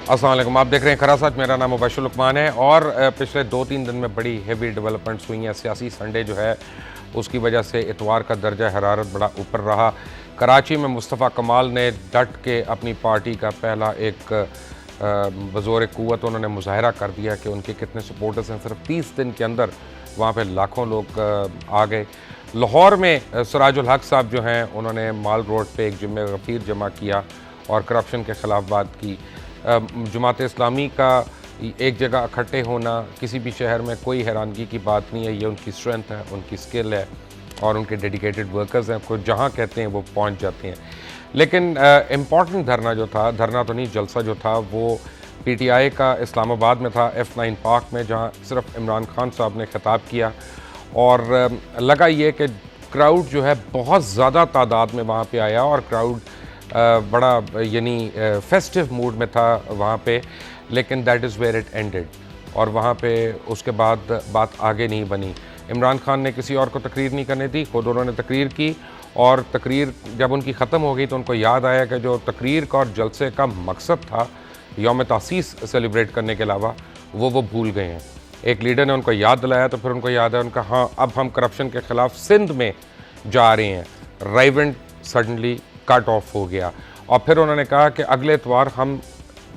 अस्सलाम वालेकुम, आप देख रहे हैं खरा सच। मेरा नाम मुबशर लुकमान है और पिछले 2-3 दिन में बड़ी हेवी डेवलपमेंट्स हुई हैं। सियासी संडे जो है उसकी वजह से इतवार का दर्जा हरारत बड़ा ऊपर रहा। कराची में मुस्तफ़ा कमाल ने डट के अपनी पार्टी का पहला एक बज़ोर क़ुव्वत उन्होंने मुज़ाहरा कर दिया कि उनके कितने सपोर्टर्स हैं। सिर्फ 30 दिन के अंदर वहाँ पे लाखों लोग आ गए। लाहौर में सिराजुल हक साहब जो हैं उन्होंने माल रोड पे एक जुम्मे गफ़ीर जमा किया और करप्शन के ख़िलाफ़ बात की। जमात इस्लामी का एक जगह इकट्ठे होना किसी भी शहर में कोई हैरानगी की बात नहीं है। ये उनकी स्ट्रेंथ है, उनकी स्किल है और उनके डेडिकेटेड वर्कर्स हैं। को जहाँ कहते हैं वो पहुँच जाते हैं। लेकिन इम्पॉर्टेंट धरना जो था, धरना तो नहीं जलसा जो था, वो PTI का इस्लामाबाद में था, F9 पार्क में, जहाँ सिर्फ इमरान खान साहब ने खिताब किया। और लगा ये कि क्राउड जो है बहुत ज़्यादा तादाद में वहाँ पे आया और क्राउड बड़ा यानी फेस्टिव मूड में था वहाँ पे। लेकिन that is where it ended और वहाँ पे उसके बाद बात आगे नहीं बनी। इमरान खान ने किसी और को तकरीर नहीं करने दी, खुद उन्होंने तकरीर की और तकरीर जब उनकी ख़त्म हो गई तो उनको याद आया कि जो तकरीर का और जलसे का मकसद था यौम तासीस सेलिब्रेट करने के अलावा वो भूल गए हैं। एक लीडर ने उनको याद दिलाया तो फिर उनको याद है उनका, हाँ अब हम करप्शन के ख़िलाफ़ सिंध में जा रहे हैं। राइवेंट सडनली कट ऑफ हो गया और फिर उन्होंने कहा कि अगले इतवार हम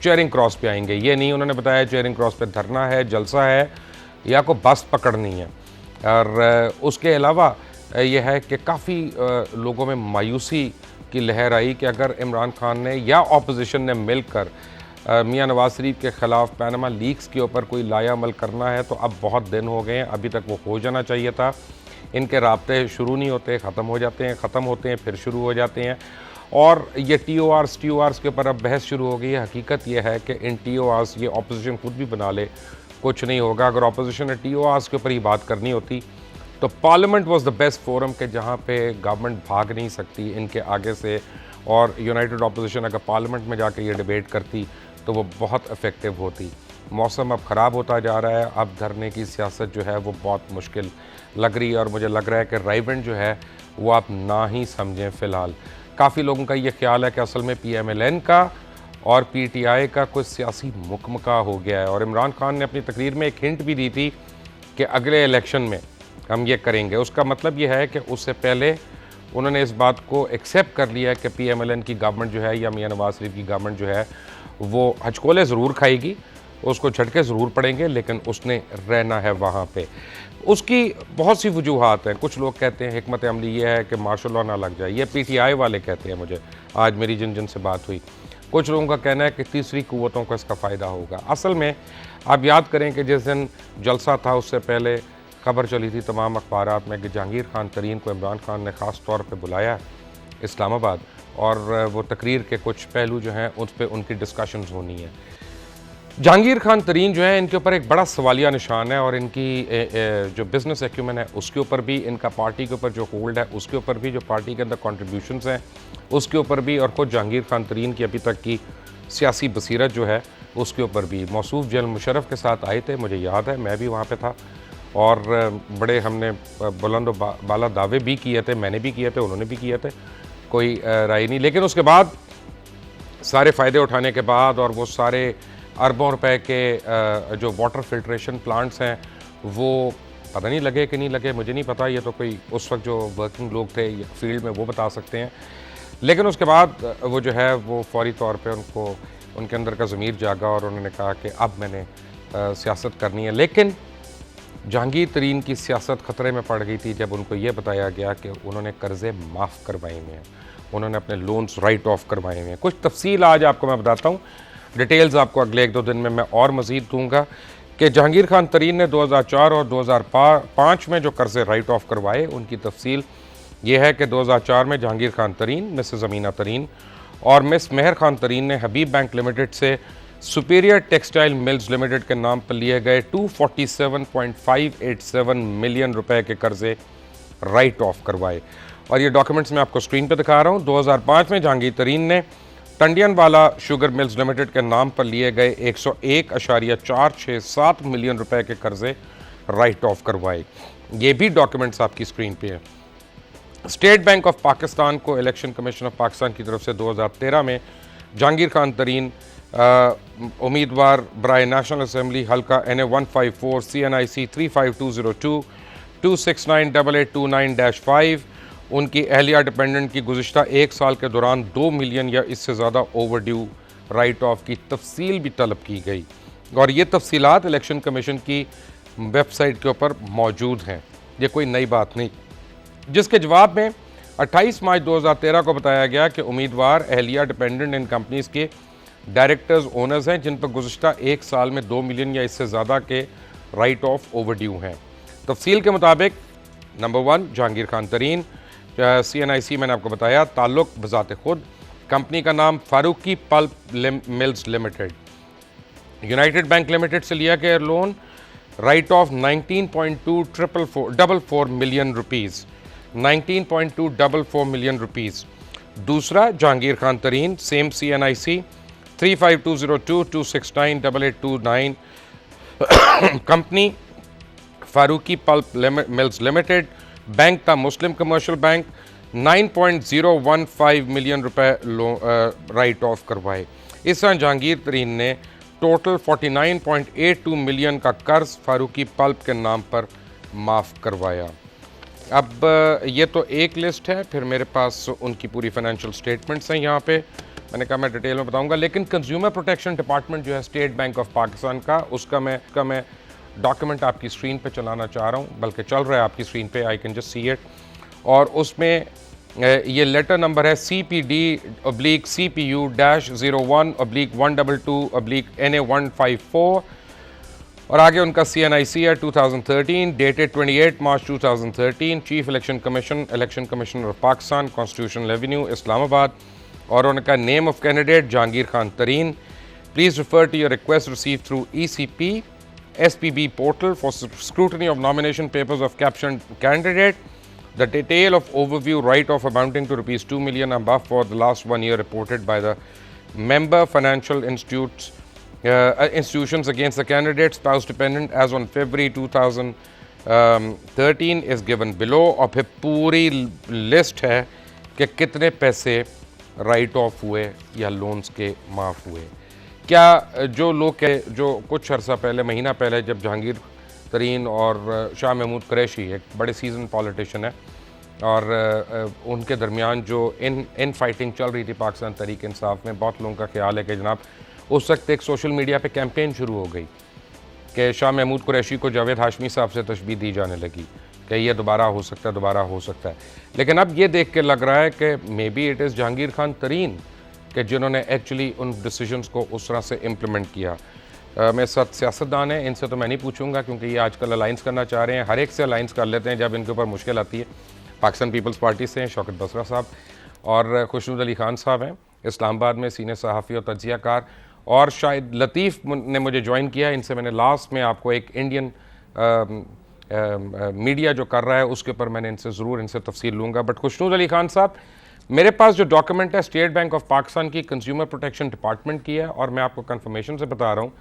चेयरिंग क्रॉस पे आएंगे। ये नहीं उन्होंने बताया चेयरिंग क्रॉस पे धरना है, जलसा है या को बस पकड़नी है। और उसके अलावा यह है कि काफ़ी लोगों में मायूसी की लहर आई कि अगर इमरान खान ने या अपोजिशन ने मिलकर मियां नवाज शरीफ के ख़िलाफ़ पैनामा लीक्स के ऊपर कोई लाया अमल करना है तो अब बहुत दिन हो गए हैं, अभी तक वो हो जाना चाहिए था। इनके राब्ते शुरू नहीं होते, ख़त्म हो जाते हैं, ख़त्म होते हैं फिर शुरू हो जाते हैं। और ये TORs के ऊपर अब बहस शुरू हो गई है। हकीकत यह है कि इन TORs ये अपोजिशन खुद भी बना ले, कुछ नहीं होगा। अगर अपोजिशन ने TORs के ऊपर ही बात करनी होती तो parliament was the best forum के जहाँ पे गवर्नमेंट भाग नहीं सकती इनके आगे से। और यूनाइटेड अपोजिशन अगर पार्लियामेंट में जाके ये डिबेट करती तो वो बहुत इफ़ेक्टिव होती। मौसम अब ख़राब होता जा रहा है, अब धरने की सियासत जो है वो बहुत मुश्किल लग रही है और मुझे लग रहा है कि राइवेंट जो है वो आप ना ही समझें फ़िलहाल। काफ़ी लोगों का ये ख्याल है कि असल में PMLN का और PTI का कुछ सियासी मुकमका हो गया है। और इमरान खान ने अपनी तकरीर में एक हिंट भी दी थी कि अगले इलेक्शन में हम ये करेंगे। उसका मतलब ये है कि उससे पहले उन्होंने इस बात को एक्सेप्ट कर लिया है कि PMLN की गवर्नमेंट जो है या मियां नवाज शरीफ की गवर्नमेंट जो है वो हचकोले ज़रूर खाएगी, उसको झटके ज़रूर पड़ेंगे, लेकिन उसने रहना है वहाँ पे। उसकी बहुत सी वजूहात हैं। कुछ लोग कहते हैं हिकमत अमली ये है कि मार्शल लॉ ना लग जाए, ये PTI वाले कहते हैं मुझे, आज मेरी जिन से बात हुई। कुछ लोगों का कहना है कि तीसरी कुव्वतों को इसका फ़ायदा होगा। असल में आप याद करें कि जिस दिन जलसा था उससे पहले खबर चली थी तमाम अखबारात में कि जहांगीर खान तरीन को इमरान खान ने ख़ास तौर पर बुलाया इस्लामाबाद और वो तकरीर के कुछ पहलू जो हैं उस पर उनकी डिस्कशंस होनी है। जहांगीर खान तरीन जो है इनके ऊपर एक बड़ा सवालिया निशान है और इनकी जो बिज़नेस एक्यूमेन है उसके ऊपर भी, इनका पार्टी के ऊपर जो होल्ड है उसके ऊपर भी, जो पार्टी के अंदर कॉन्ट्रीब्यूशंस हैं उसके ऊपर भी, और ख़ुद जहांगीर खान तरीन की अभी तक की सियासी बसीरत जो है उसके ऊपर भी। मौसूफ जनरल मुशर्रफ के साथ आए थे, मुझे याद है, मैं भी वहाँ पर था और बड़े हमने बुलंद बाला दावे भी किए थे, मैंने भी किए थे, उन्होंने भी किए थे, कोई राय नहीं। लेकिन उसके बाद सारे फ़ायदे उठाने के बाद और वो सारे अरबों रुपए के जो वाटर फिल्ट्रेशन प्लांट्स हैं वो पता नहीं लगे कि नहीं लगे, मुझे नहीं पता, ये तो कोई उस वक्त जो वर्किंग लोग थे फील्ड में वो बता सकते हैं। लेकिन उसके बाद वो जो है वो फौरी तौर पे उनको, उनके अंदर का ज़मीर जागा और उन्होंने कहा कि अब मैंने सियासत करनी है। लेकिन जहांगीर तरीन की सियासत ख़तरे में पड़ गई थी जब उनको ये बताया गया कि उन्होंने कर्ज़े माफ़ करवाए हुए हैं, उन्होंने अपने लोन्स राइट ऑफ करवाए हुए हैं। कुछ तफसील आज आपको मैं बताता हूँ, डिटेल्स आपको अगले 1-2 दिन में मैं और मज़ीद दूँगा कि जहांगीर खान तरीन ने 2004 और 2005 में जो कर्ज़े राइट ऑफ करवाए उनकी तफसील ये है कि 2004 में जहांगीर खान तरीन, मिसेस अमीना तरीन और मिस मेहर खान तरीन ने हबीब बैंक लिमिटेड से सुपीरियर टेक्सटाइल मिल्स लिमिटेड के नाम पर लिए गए 247.587 मिलियन रुपए के कर्ज़े राइट ऑफ करवाए। और ये डॉक्यूमेंट्स मैं आपको स्क्रीन पर दिखा रहा हूँ। 2005 में जहांगीर तरीन ने टंडियनवाला शुगर मिल्स लिमिटेड के नाम पर लिए गए 101.467 मिलियन रुपए के कर्ज़े राइट ऑफ करवाए। ये भी डॉक्यूमेंट्स आपकी स्क्रीन पे है। स्टेट बैंक ऑफ पाकिस्तान को इलेक्शन कमीशन ऑफ पाकिस्तान की तरफ से 2013 में जहांगीर खान तरीन उम्मीदवार बराए नेशनल असम्बली हल्का NA 154 CNIC 35202 2698829-5 उनकी अहलिया डिपेंडेंट की गुज़िश्ता एक साल के दौरान 2 मिलियन या इससे ज़्यादा ओवरड्यू राइट ऑफ की तफसील भी तलब की गई और ये तफसीलात इलेक्शन कमीशन की वेबसाइट के ऊपर मौजूद हैं। ये कोई नई बात नहीं, जिसके जवाब में 28 मार्च 2013 को बताया गया कि उम्मीदवार अहलिया डिपेंडेंट इन कंपनीज़ के डायरेक्टर्स ओनर्स हैं जिन पर गुज़िश्ता एक साल में 2 मिलियन या इससे ज़्यादा के राइट ऑफ ओवरड्यू हैं। तफसील के मुताबिक नंबर 1 जहांगीर खान तरीन, CNIC मैंने आपको बताया, ताल्लुक बज़ात खुद, कंपनी का नाम Farooqui Pulp Mills Limited, United Bank Limited से लिया गया loan, write off 19.2444 million rupees, 19.244 million rupees. दूसरा Jahangir Khan Tareen, same CNIC 35202 2698829, company Farooqui Pulp Mills Limited, bank था मुस्लिम कमर्शियल बैंक, 9.015 मिलियन रुपए राइट ऑफ करवाए। इस तरह जहांगीर तरीन ने टोटल 49.82 मिलियन का कर्ज फारूकी पल्प के नाम पर माफ़ करवाया। अब ये तो एक लिस्ट है, फिर मेरे पास उनकी पूरी फाइनेंशियल स्टेटमेंट्स हैं यहाँ पे। मैंने कहा मैं डिटेल में बताऊंगा, लेकिन कंज्यूमर प्रोटेक्शन डिपार्टमेंट जो है स्टेट बैंक ऑफ पाकिस्तान का, उसका मैं डॉक्यूमेंट आपकी स्क्रीन पे चलाना चाह रहा हूँ, बल्कि चल रहा है आपकी स्क्रीन पे, I can just see it. और उसमें ये लेटर नंबर है CPD/CPU-01/122/NA 154 और आगे उनका CNIC है 2013, dated 28 March 2013, chief election commissioner of Pakistan, constitutional revenue, Islamabad, और उनका name of candidate Jahangir Khan Tareen. Please refer to your request receive through ECP SPB portal for scrutiny of nomination papers of captioned candidate. The detail of overview write-off amounting to rupees 2 million above for the last 1 year reported by the member financial institutions against the candidate spouse dependent as on February 2013 is given below। और फिर पूरी list है कि कितने पैसे right of हुए या loans के माफ़ हुए। क्या जो लोग जो कुछ अर्सा पहले, महीना पहले, जब जहांगीर तरीन और शाह महमूद कुरैशी, एक बड़े सीजन पॉलिटिशियन है, और उनके दरमियान जो इन फाइटिंग चल रही थी पाकिस्तान तहरीक इंसाफ में, बहुत लोगों का ख्याल है कि जनाब उस वक्त एक सोशल मीडिया पे कैंपेन शुरू हो गई कि शाह महमूद कुरैशी को जावेद हाशमी साहब से तशबीह दी जाने लगी कि ये दोबारा हो सकता है। लेकिन अब ये देख के लग रहा है कि may be it is Jahangir Khan तरीन कि जिन्होंने एक्चुअली उन डिसीजंस को उस तरह से इम्प्लीमेंट किया। मेरे साथ सियासतदान हैं, इनसे तो मैं नहीं पूछूंगा क्योंकि ये आजकल अलाइंस करना चाह रहे हैं, हर एक से अलाइंस कर लेते हैं जब इनके ऊपर मुश्किल आती है। पाकिस्तान पीपल्स पार्टी से हैं शौकत बसरा साहब, और खुशनूद अली खान साहब हैं इस्लामाबाद में सीनियर सहाफ़ी और तज्ज़ियाकार, और शायद लतीफ़ ने मुझे ज्वाइन किया। इनसे मैंने लास्ट में आपको एक इंडियन मीडिया जो कर रहा है उसके ऊपर मैंने इनसे तफसील लूँगा। बट खुशनूद अली खान साहब, मेरे पास जो डॉक्यूमेंट है स्टेट बैंक ऑफ पाकिस्तान की कंज्यूमर प्रोटेक्शन डिपार्टमेंट की है, और मैं आपको कंफर्मेशन से बता रहा हूँ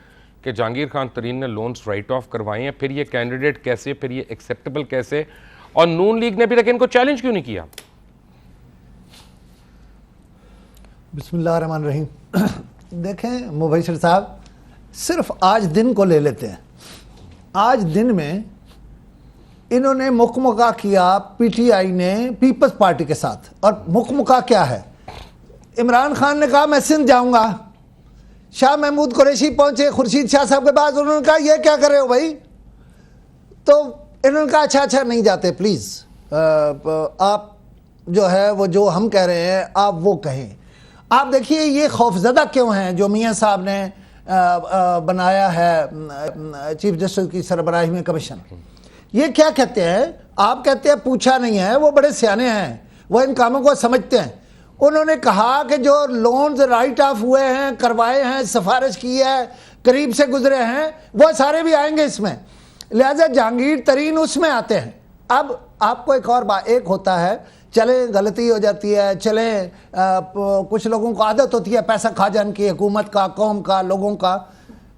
कि जहांगीर खान तरीन ने लोन्स राइट ऑफ करवाए हैं। फिर ये कैंडिडेट कैसे, फिर ये एक्सेप्टेबल कैसे, और नून लीग ने अभी तक इनको चैलेंज क्यों नहीं किया? बिस्मिल्लाह रहमान रहीम। देखें मुबशिर साहब, सिर्फ आज दिन को ले लेते हैं। आज दिन में इन्होंने मुकमुका किया PTI ने पीपल्स पार्टी के साथ, और मुकमुका क्या है? इमरान खान ने कहा मैं सिंध जाऊंगा, शाह महमूद कुरैशी पहुंचे खुर्शीद शाह साहब के पास, उन्होंने कहा ये क्या कर रहे हो भाई? तो इन्होंने कहा अच्छा नहीं जाते, प्लीज़ आप जो है वो जो हम कह रहे हैं आप वो कहें। आप देखिए ये खौफजदा क्यों हैं जो मियाँ साहब ने बनाया है चीफ जस्टिस की सरबराही में कमीशन। ये क्या कहते हैं? आप कहते हैं पूछा नहीं है, वो बड़े सियाने हैं, वो इन कामों को समझते हैं। उन्होंने कहा कि जो लोन्स राइट ऑफ हुए हैं, करवाए हैं, सिफारिश की है, करीब से गुजरे हैं, वो सारे भी आएंगे इसमें, लिहाजा जहांगीर तरीन उसमें आते हैं। अब आपको एक और बात, एक होता है चले गलती हो जाती है, चले कुछ लोगों को आदत होती है पैसा खा जाने की, हुकूमत का, कौम का, लोगों का,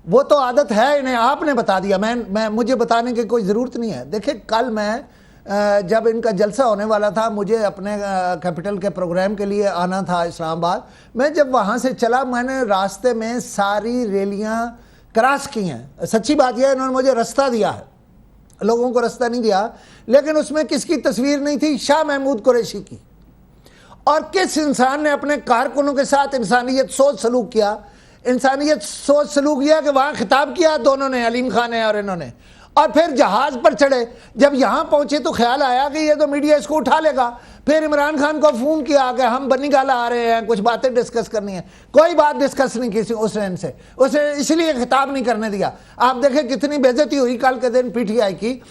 वो तो आदत है इन्हें, आपने बता दिया, मैं मुझे बताने की कोई ज़रूरत नहीं है। देखिए कल मैं जब इनका जलसा होने वाला था, मुझे अपने कैपिटल के प्रोग्राम के लिए आना था इस्लामाबाद। मैं जब वहाँ से चला, मैंने रास्ते में सारी रैलियाँ क्रॉस की हैं। सच्ची बात यह है, इन्होंने मुझे रास्ता दिया है, लोगों को रास्ता नहीं दिया, लेकिन उसमें किसकी तस्वीर नहीं थी? शाह महमूद कुरैशी की। और किस इंसान ने अपने कारकुनों के साथ इंसानियत सोच सलूक किया, इंसानियत सोच सलूक किया कि वहाँ खिताब किया दोनों ने, अलीम खान ने और इन्होंने, और फिर जहाज पर चढ़े। जब यहाँ पहुंचे तो ख्याल आया कि ये तो मीडिया इसको उठा लेगा। फिर इमरान खान को फोन किया कि हम बनी गाला आ रहे हैं, कुछ बातें डिस्कस करनी है। कोई बात डिस्कस नहीं की उसने इनसे, उसे इसलिए खिताब नहीं करने दिया। आप देखें कितनी बेइज्जती हुई कल के दिन पीटीआई की।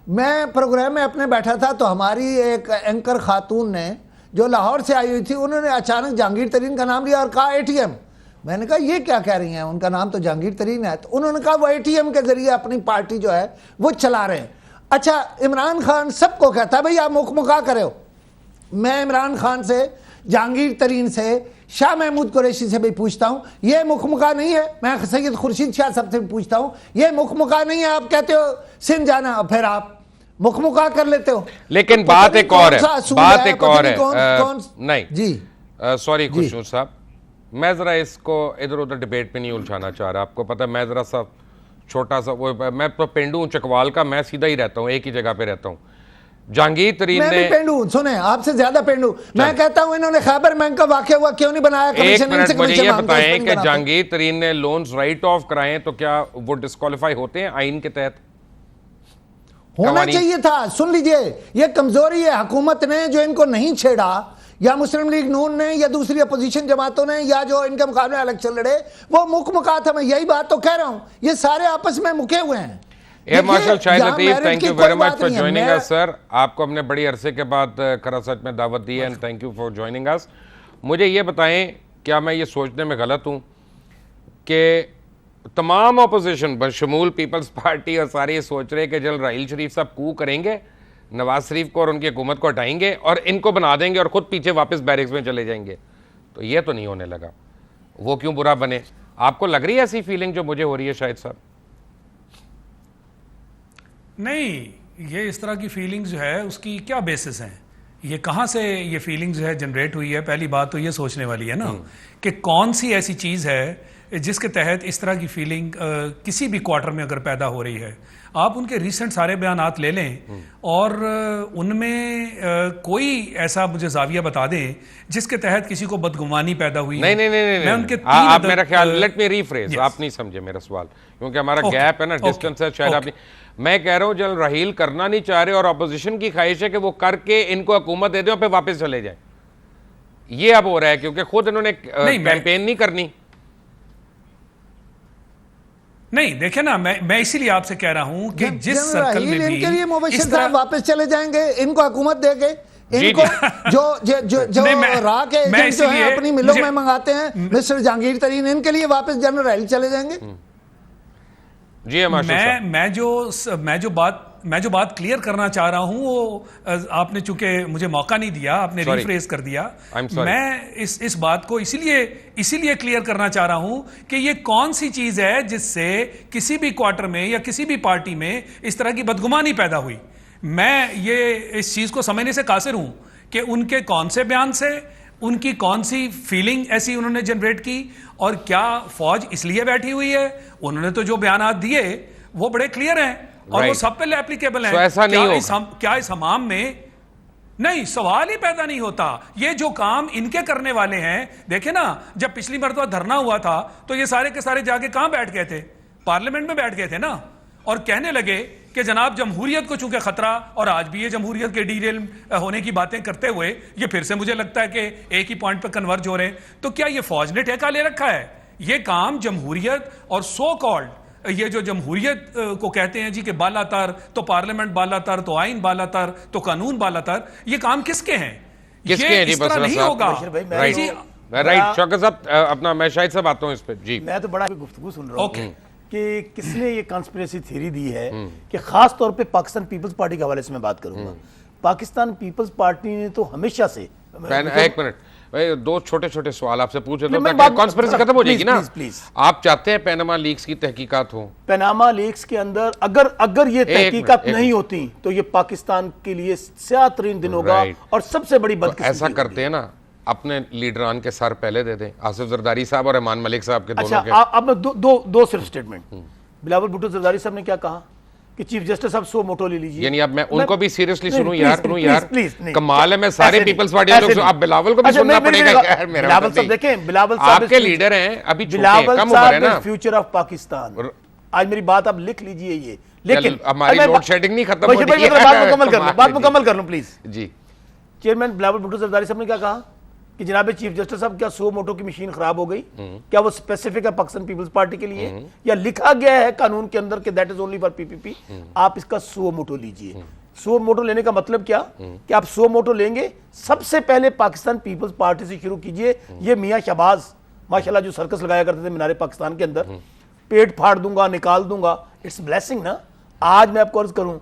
मैं प्रोग्राम में अपने बैठा था तो हमारी एक एंकर खातून ने जो लाहौर से आई हुई थी, उन्होंने अचानक जहांगीर तरीन का नाम लिया और कहा एटीएम। मैंने कहा ये क्या कह रही हैं, उनका नाम तो जहांगीर तरीन है। तो उन्होंने कहा वो एटीएम के जरिए अपनी पार्टी जो है वो चला रहे हैं। अच्छा, इमरान खान सबको कहता है भाई आप मुखमुखा करे हो। मैं इमरान खान से, जहांगीर तरीन से, शाह महमूद कुरैशी से भी पूछता हूं, ये मुखमुखा नहीं है। मैं सैयद खुर्शीद शाह सबसे भी पूछता हूं, ये मुखमुखा नहीं है। आप कहते हो सिंध जाना, फिर आप मुखमुखा कर लेते हो। लेकिन तो बात एक और है, बात एक और है। नहीं जी सॉरी खुशनूर साहब, मैं जरा इसको इधर उधर डिबेट पे नहीं उलझाना चाह रहा। आपको पता है मैं जरा सा छोटा सा वो, मैं तो पेंडू हूं चकवाल का, मैं सीधा ही रहता हूं, एक ही जगह पे रहता हूं। जहांगीर तरीन मैं ने, भी पेंडू हूं, सुने आपसे ज्यादा पेंडू। मैं कहता हूं इन्होंने खैबर बैंक का वाकया हुआ क्यों नहीं बनाया? एक मिनट मुझे ये बताएं कि जहांगीर तरीन ने लोन्स राइट ऑफ कराए तो क्या वो डिस्क्वालीफाई होते हैं आइन के तहत? होना चाहिए था। सुन लीजिए, ये कमजोरी है हुकूमत ने जो इनको नहीं छेड़ा, या मुस्लिम लीग नून ने, या दूसरी अपोजिशन जमातों ने, या जो इनके मुकाबले इलेक्शन लड़े वो मुखमुखा था। मैं यही बात तो कह रहा हूं, ये सारे आपस में मुके हुए हैं। Air marshal Shahid Latif, thank you very much for joining us sir. आपको हमने बड़ी अरसे के बाद खरा सच में दावत दी है, and thank you for joining अस। मुझे ये बताएं, क्या मैं ये सोचने में गलत हूं कि तमाम अपोजिशन बशमूल पीपल्स पार्टी और सारे ये सोच रहे कि जल राहील शरीफ साहब कू करेंगे, नवाज शरीफ को और उनकी हुकूमत को हटाएंगे और इनको बना देंगे और खुद पीछे वापस बैरिक्स में चले जाएंगे? तो ये तो नहीं होने लगा। वो क्यों बुरा बने? आपको लग रही है ऐसी फीलिंग जो मुझे हो रही है शायद साहब? नहीं, ये इस तरह की फीलिंग जो है उसकी क्या बेसिस है? ये कहाँ से ये फीलिंग जो है जनरेट हुई है? पहली बात तो ये सोचने वाली है ना कि कौन सी ऐसी चीज़ है जिसके तहत इस तरह की फीलिंग किसी भी क्वार्टर में अगर पैदा हो रही है। आप उनके रिसेंट सारे बयानात ले लें और उनमें कोई ऐसा मुझे जाविया बता दें जिसके तहत किसी को बदगुमानी पैदा हुई। नहीं नहीं नहीं, नहीं, उनके आप मेरा ख्याल, लेट मी रीफ्रेज, आप नहीं समझे मेरा सवाल क्योंकि हमारा गैप है ना, डिस्टेंस है शायद। आप मैं कह रहा हूं जल राहील करना नहीं चाह रहे और अपोजिशन की ख्वाहिश है कि वो करके इनको हुकूमत दे दें और फिर वापस चले जाए। ये अब हो रहा है क्योंकि खुद इन्होंने कैंपेन नहीं करनी। नहीं देखे ना, मैं इसीलिए आपसे कह रहा हूं कि जिस सर्कल में भी इनके लिए मुबश्शिर साहब वापस चले जाएंगे, इनको हुकूमत देंगे, इनको जो राह के एजेंट जो है अपनी मिलों में मंगाते हैं मिस्टर जहांगीर तरीन, इनके लिए वापस जनरल राहील चले जाएंगे। जी मैं जो बात क्लियर करना चाह रहा हूं वो आपने चूंकि मुझे मौका नहीं दिया, आपने रिफ्रेज कर दिया। मैं इस बात को इसीलिए क्लियर करना चाह रहा हूं कि ये कौन सी चीज है जिससे किसी भी क्वार्टर में या किसी भी पार्टी में इस तरह की बदगुमानी पैदा हुई। मैं ये इस चीज को समझने से कासिर हूं कि उनके कौन से बयान से, उनकी कौन सी फीलिंग ऐसी उन्होंने जनरेट की, और क्या फौज इसलिए बैठी हुई है। उन्होंने तो जो बयानात दिए वो बड़े क्लियर हैं और वो सब पे एप्लीकेबल हैं। ऐसा नहीं क्या इस हमाम में नहीं, सवाल ही पैदा नहीं होता। ये जो काम इनके करने वाले हैं, देखे ना, जब पिछली मरतबा धरना हुआ था तो ये सारे के सारे जाके कहां बैठ गए थे? पार्लियामेंट में बैठ गए थे ना, और कहने लगे कि जनाब जमहूरियत को चूंकि खतरा, और आज भी ये जमहूरियत के डीरेल होने की बातें करते हुए ये फिर से मुझे लगता है कि एक ही पॉइंट पर कन्वर्ज हो रहे हैं। तो क्या ये फौज ने ठेका ले रखा है? ये काम जमहूरियत और सो कॉल्ड ये जो जमहूरियत को कहते हैं जी कि बालातर, तो पार्लियामेंट बालातर, तो आइन बालातर, तो कानून बालातर, ये काम किसके हैं? किसके हैं? इस तरह नहीं होगा। राइट शौकत साहब, अपना मैं शायद साहब आता हूं इस पे। जी, मैं तो बड़ा गुफ्तगू सुन रहा हूं कि किसने ये कॉन्स्पिरेसी थ्योरी दी है कि खास तौर पे पाकिस्तान पीपल्स पार्टी के हवाले से मैं बात करूंगा। पाकिस्तान पीपल्स पार्टी ने तो हमेशा से एक मिनट भाई, दो छोटे छोटे सवाल आपसे पूछे तो मैं बात- कॉन्स्पिरेसी खत्म हो जाएगी ना। प्लीज आप चाहते हैं पैनामा लीक्स की तहकीकात हो? पनामा लीक्स के अंदर अगर ये तहकीकात नहीं होती तो ये पाकिस्तान के लिए स्यातरीन दिन होगा Right. और सबसे बड़ी तो बदकिस्मती ऐसा करते हैं ना, अपने लीडरान के सर पहले दे दें, आसिफ जरदारी साहब और रहमान मलिक साहब के अच्छा, दोनों के। अब मैं दो सिर्फ स्टेटमेंट। बिलावल भुट्टो जरदारी साहब ने क्या कहा कि चीफ जस्टिस साहब सो मोटो ले लीजिए। यानी अब मैं उनको भी सीरियसली नहीं, सुनूं please, यार, please, सुनूं यार, please, नहीं। कमाल है, मैं सारे ऐसे पीपल्स नहीं, पार्टी ऐसे लोग, नहीं। अब बिलावल को भी अच्छा, सुनना मेरे- पड़ेगा मेरे- यार, मेरा बिलावल मतलब साहब नहीं। देखें, बिलावल साहब आपके लीडर हैं, अभी छोटे बिलावल कम उम्र है साहब ना। Future of Pakistan. आज मेरी बात आप लिख लीजिए ये, लेकिन हमारी अरे मैं- लोड शेडिंग नहीं खत्म बशीर हो भाई, रही मैं है। बात मुकम्मल कर लूं, बात जी। मुकम्मल कर लूं प्लीज। जी, चेयरमैन बिलावल भुट्टो जरदारी साहब ने क्या कहा कि जनाब चीफ जस्टिस साहब, क्या सो मोटो की मशीन खराब हो गई? क्या वो स्पेसिफिक है पाकिस्तान पीपल्स पार्टी के लिए, या लिखा गया है कानून के अंदर कि that is only for PPP? आप इसका सो मोटो लीजिए। सो मोटो लेने का मतलब क्या कि आप सो मोटो लेंगे, सबसे पहले पाकिस्तान पीपल्स पार्टी से शुरू कीजिए। ये मियां शहबाज माशाल्लाह जो सर्कस लगाया करते थे मीनारे पाकिस्तान के अंदर, पेट फाड़ दूंगा, निकाल दूंगा, इट्स ब्लेसिंग ना। आज मैं आपको अर्ज करूं,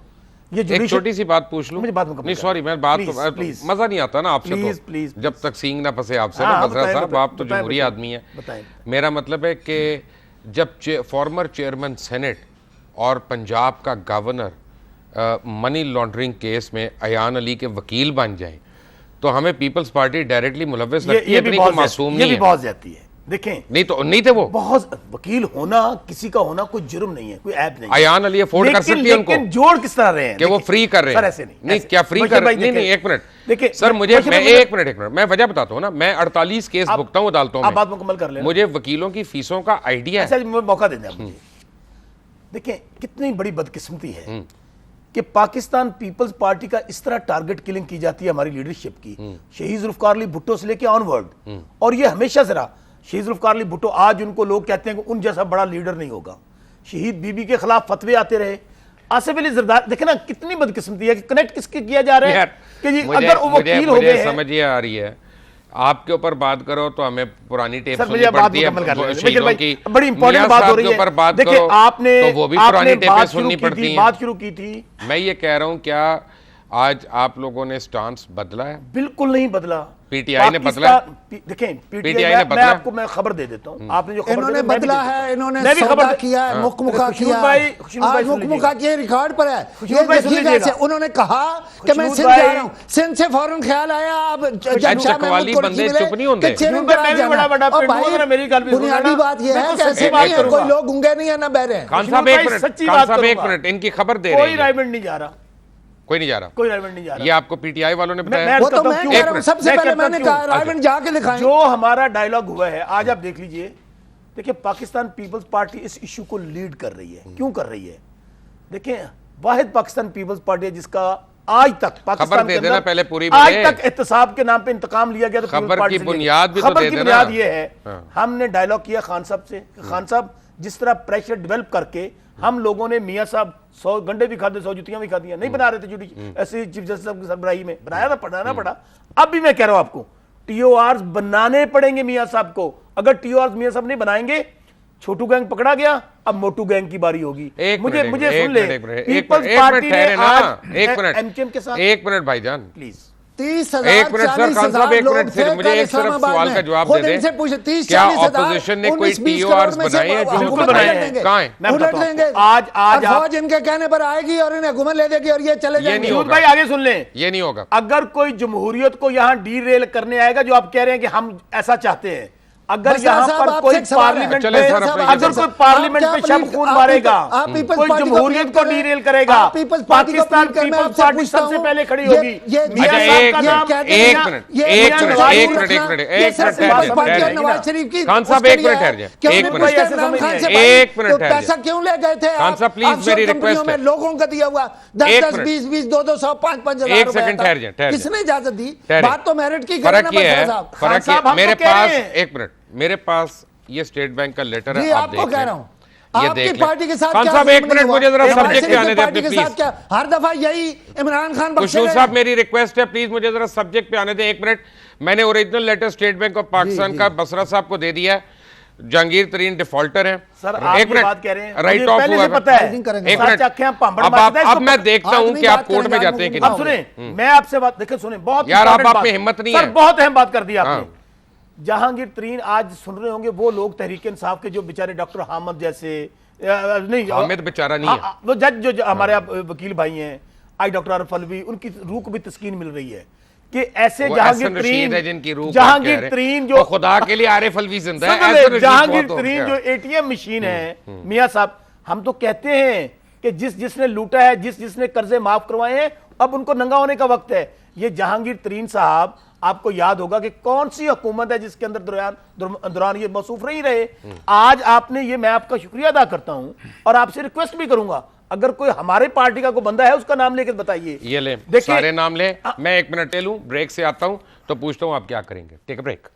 ये एक जुडिशल छोटी सी बात पूछ लूं? मुझे बात मुकम्मल नहीं करने सॉरी, मैं बात Please, please. मजा नहीं आता ना आपसे Please, तो, please, जब तक सींग ना फंसे आपसे हाँ, ना, बसरा बताएं, साहब आप तो बताएं, जमहूरी बताएं, आदमी है। बताएं। मेरा मतलब है कि जब फॉर्मर चेयरमैन सेनेट और पंजाब का गवर्नर मनी लॉन्ड्रिंग केस में अयान अली के वकील बन जाएं तो हमें पीपल्स पार्टी डायरेक्टली मुलव्वस लगती है, भी इतनी बहुत कोई मासूम ये नहीं भी है। बहुत ज्यादती है। देखें, नहीं थे वो। बहुत वकील होना, किसी का होना कोई जुर्म नहीं है, कोई ऐप नहीं है। अयान अली अफोर्ड कर लेकिन- सकती है उनको लेकिन जोड़ किस तरह रहे हैं कि वो देखिए, फ्री कर रहे सर हैं। ऐसे नहीं, नहीं ऐसे। क्या फ्री बशीर कर भाई नहीं नहीं, देखें, एक मिनट देखिए, सर, मुझे बशीर मैं भाई, एक मिनट मैं वजह बताता हूँ ना, मैं 48 केस भुगता हूँ अदालतों आप बात में, मुकम्मल कर लेना। मुझे वकीलों की फीसों का आइडिया है। अच्छा जी, मुझे मौका दे दें आप मुझे। देखें कितनी बड़ी बदकिस्मती है कि पाकिस्तान पीपल्स पार्टी का इस तरह टारगेट किलिंग की जाती है हमारी लीडरशिप की, शहीद जुल्फकार अली भुट्टो से लेके ऑनवर्ड, और ये हमेशा से रहा। शहीद जुल्फकार अली भुट्टो, आज उनको लोग कहते हैं कि उन जैसा बड़ा लीडर नहीं होगा। शहीद बीबी के खिलाफ फतवे आते रहे। आसिफ अली जरदारी, देखे ना कितनी बदकिस्मती है कि कनेक्ट किसके किया जा रहा है यार, कि जी मुझे- अगर वो वकील हो मुझे गए हैं। समझ ये आ रही है, आपके ऊपर बात करो तो हमें पुरानी टेप सर, सुननी मुझे बात पड़ती है, मुकम्मल कर लेने दें। शहीदों भाई, की। बड़ी इंपॉर्टेंट मियां बात हो साहब रही के ऊपर है। बात देखिए, करो आपने तो वो भी पुरानी टेपें बात सुननी शुरू की पड़ती थी, हैं। बात शुरू की थी। मैं ये कह रहा हूँ, क्या आज आप लोगों ने स्टांस बदला है? बिल्कुल नहीं बदला। पीटीआई ने बदला? देखें, पीटीआई पीटीआई ने मैं बदला? आपको मैं खबर दे देता हूं। आपने जो खबर इन्होंने दी, मैं भी बदला दे देता हूं। है, इन्होंने मैं भी सौदा खबर किया है, मुकमुका खुशबू किया भाई, है। खुशबू भाई आज सुन मुकमुका लीजिए। किए रिकॉर्ड पर है। खुशबू ये भाई सुन देखिएगा लीजिएगा। ऐसे उन्होंने कहा कि मैं खुशबू सिंध भाई- जा रहा हूं, सिंध से फौरन ख्याल आया अब जब शाह चकवाली महमूद को बंदे मिले चुप नहीं होते। कि चेयरमैन खुशबू भाई, करार मैं भी जाना। बड़ा और पेंडुआ भाई, था, मेरी गल भी सुन बुनियादी लेना। बात यह मैं है तो कि सच्ची ऐसे बात नहीं है, कोई करूंगा। लोग गूंगे नहीं है ना बहरे हैं। खान खुशबू साहब भाई, एक मिनट, सच्ची खान बात साहब एक करूंगा। मिनट, इनकी खबर दे कोई रही है। राइवंड नहीं जा रहा, कोई नहीं जा रहा। कोई राइवंड नहीं जा रहा। ये आपको पीटीआई वालों ने बताया? मैं वो तो कहता हूं मैं क्यों? कह एक रहा हूं, मिनट, सबसे मैं पहले कहता हूं मैंने क्यों? कहा रायवन जाके दिखाएं। जो हमारा डायलॉग हुआ है, आज आप देख लीजिए। देखिए, पाकिस्तान पीपल्स पार्टी इस इशू को लीड कर रही है। क्यों कर रही है? देखिए, वाहिद पाकिस्तान पीपल्स पार्टी है जिसका आज तक पाकिस्तान दे के देना अंदर पहले पूरी आज मुझे। तक एहतसाब के नाम पे इंतकाम लिया गया। तो खबर पीपल्स पार्टी की से लिया। बुनियाद भी तो खबर दे की देना। बुनियाद ये है, हाँ। हमने डायलॉग किया खान साहब से कि खान साहब, जिस तरह प्रेशर डेवलप करके हम लोगों ने मियां साहब 100 गंडे भी खाते, 100 जुतियां भी खाती हैं, नहीं बना रहे थे जुडिशरी ऐसे चीफ जस्टिस साहब की सरबराही में बनाया था, पढ़ाना पड़ा। अब भी मैं कह रहा हूं आपको, टीओआर बनाने पड़ेंगे मियां साहब को। अगर टीओआर मियां साहब नहीं बनाएंगे, छोटू गैंग पकड़ा गया, अब मोटू गैंग की बारी होगी। मुझे सुन ले, पीपल्स पार्टी ने आज एमकेएम के साथ। एक मिनट भाईजान प्लीज 30,000 एक मिनट सर, खान साहब एक लोग मिनट, थे फिर मुझे कल एक सिर्फ इस्लामाबाद सवाल में। का जवाब खुद दे दें। इनसे पूछे, 30,000 क्या 40,000 ऑपोजिशन ने कोई 19-20 TORs करोड़ में से बनाए हैं? हुकूमत बिल्कुल बनाए हैं। देंगे। कहाँ हैं? मैं उलट बताता हूं देंगे। आपको। आज और फौज इनके कहने पर आएगी और इन्हें हुकूमत ले देगी और ये चले ये जाएंगे। नहीं होगा। भाई आगे सुन लें। ये नहीं होगा। अगर कोई जमहूरियत को यहां डीरेल करने आएगा, जो आप कह रहे हैं कि हम ऐसा चाहते हैं, अगर बस यहां साहब, पर आपसे कोई एक सवाल है। पार्लियामेंट चले पे, सर, अपने अगर ये कोई सर। पार्लियामेंट पे शब खून मारेगा, कोई जमहूरियत को डीरेल करेगा, पाकिस्तान पीपल्स पार्टी सबसे पहले खड़ी होगी। मियां अच्छा, साहब एक का नाम, मिनट, एक मिनट, एक मिनट, एक मिनट, एक मिनट, एक मिनट ठहर जाए। नवाज शरीफ की खान साहब, एक मिनट ठहर जाए। एक मिनट, इमरान खान से एक मिनट ठहर पैसा जाए। क्यों ले गए थे? खान साहब, प्लीज मेरी रिक्वेस्ट है। लोगों का दिया हुआ 10-10, 20-20, 200, 5-5 हजार एक रुपए सेकंड था। ठहर जाए, ठहर जाए। किसने इजाजत दी? ठहरे। बात तो मेरिट की फर्क करना ये है, साहब। फर्क ये, साहब, हम तो मेरे कह रहे पास हैं। एक मिनट, मेरे पास ये स्टेट बैंक का लेटर जी, है, आप आपको देख कह लें। रहा हूं। ये आपकी देख लें। पार्टी के साथ खान क्या साहब, एक जुल्म मिनट, नहीं हुआ? मुझे जरा नवाज सब्जेक्ट शरीफ पे आने की दें पार्टी अपने, के प्लीज। साथ क्या हर दफा यही इमरान खान बख्शे खुशबू गए? साहब, मेरी रिक्वेस्ट है, प्लीज मुझे जरा सब्जेक्ट पे आने दें। एक मिनट, मैंने original letter State Bank of Pakistan का बसरा साहब को दे दिया है। जहांगीर तरीन डिफॉल्टर हैं। सर, आप एक ये मिनट, बात कह रहे हैं, राइट मुझे ऑफ पहले हुआ से पता है। नहीं करेंगे। एक सर, मिनट, चाके हम पांबड़ अब मारते हैं, अब इसको मैं देखता हूं आज कि आप नहीं कोर्ट में बात जाते हैं कि करेंगे, अब नहीं। सुने, मैं आपसे बात देखिए, सुने, बहुत यार, आप important में बात। हिम्मत नहीं सर, है। बहुत अहम बात कर दी आपने। हाँ। जहांगीर तरीन आज सुन रहे होंगे वो लोग तहरीक इंसाफ के जो बेचारे डॉक्टर हामिद जैसे नहीं, हामिद बेचारा नहीं है। वो जज जो हमारे आप वकील भाई हैं, आई डॉक्टर आरिफ अलवी, उनकी रूह को भी तस्कीन मिल रही है कि ऐसे वो जहांगीर एहसन रशीद तरीन है जिनकी रूह को जहांगीर कह रहे हैं। तरीन वो जो खुदा के लिए आरिफ अलवी जिंदा है, सुन एहसन ले, रशीद जहांगीर बहुत हो तरीन गया। जो एटीएम मशीन है मियां साहब, हम तो कहते हैं कि जिसने लूटा है, जिसने कर्जे माफ करवाए हैं, अब उनको नंगा होने का वक्त है। ये जहांगीर तरीन साहब, आपको याद होगा कि कौन सी हुकूमत है जिसके अंदर दौरान ये मौसूफ नहीं रहे। आज आपने ये, मैं आपका शुक्रिया अदा करता हूं और आपसे रिक्वेस्ट भी करूंगा, अगर कोई हमारे पार्टी का कोई बंदा है उसका नाम लेकर बताइए। ये ले, देखिए, सारे नाम ले। मैं 1 मिनट ले लूं, ब्रेक से आता हूं तो पूछता हूं आप क्या करेंगे। Take a break.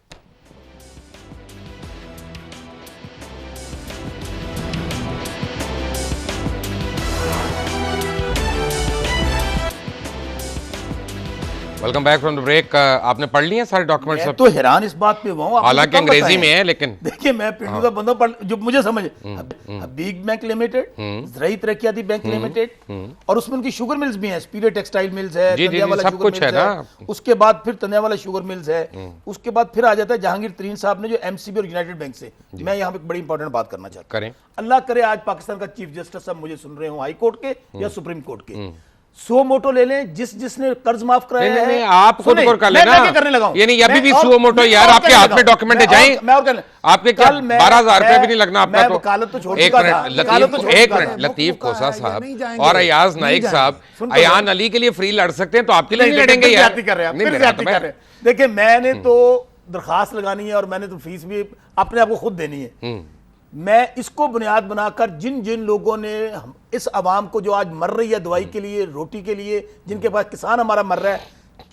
Welcome back from the break. आपने पढ़ लिए सारे डॉक्यूमेंट्स? मैं तो हैरान इस बात पे हुआ हूं, आपने हालांकि तो कब अंग्रेजी बताया? में है, लेकिन देखिए, मैं पिंडू का बंदा पढ़, जो मुझे समझ, big bank limited, Zarai Taraqiati bank limited, और उसमें उनकी शुगर मिल्स भी हैं, स्पीरे टेक्सटाइल मिल्स है, जी, जी, तंदियावाला सब शुगर कुछ है मिल्स ना। उसके बाद फिर तंदियावाला शुगर मिल्स है, उसके बाद फिर आ जाता है जहांगीर तरीन साहब ने जो एमसीबी और यूनाइटेड बैंक से। मैं यहाँ पे एक बड़ी इंपॉर्टेंट बात करना चाहता हूँ। करें। अल्लाह करे आज पाकिस्तान का चीफ जस्टिस साहब मुझे सुन रहे हो, हाई कोर्ट के या सुप्रीम कोर्ट के, 100 मोटो ले लें, जिसने कर्ज माफ कराया नहीं, है। नहीं, आप खुद सुने, कर मैं लेना। क्या करने लगा हूं? ये नहीं, अभी मैं भी और- 100 मोटो मैं यार, और आपके करने हाथ लगा में हूं। डॉक्यूमेंट मैं जाएं। और- मैं और करने- आपके क्या कल मैं- 12,000 रुपए मैं- भी नहीं लगना आपका मैं तो। वकालत तो छोड़ एक चुका था, मिनट, वकालत तो छोड़ एक चुका मिनट, था। लतीफ मुफ्त का खोसा है, ये साहब नहीं जाएंगे, और अयाज नहीं नाइक जाएंगे। साहब सुन तो अयान लो। अली के लिए फ्री लड़ सकते हैं, तो आपके लिए नहीं नहीं, लड़ेंगे फिर यार। ज्यादती कर रहे हैं, नहीं, फिर मेरा ज्यादती तो कर रहे हैं। देखिए, मैंने तो दरखास्त लगानी है और मैंने तो फीस भी अपने आप को खुद देनी है। मैं इसको बुनियाद बनाकर जिन जिन लोगों ने इस आवाम को जो आज मर रही है दवाई के लिए, रोटी के लिए, जिनके पास किसान हमारा मर रहा है,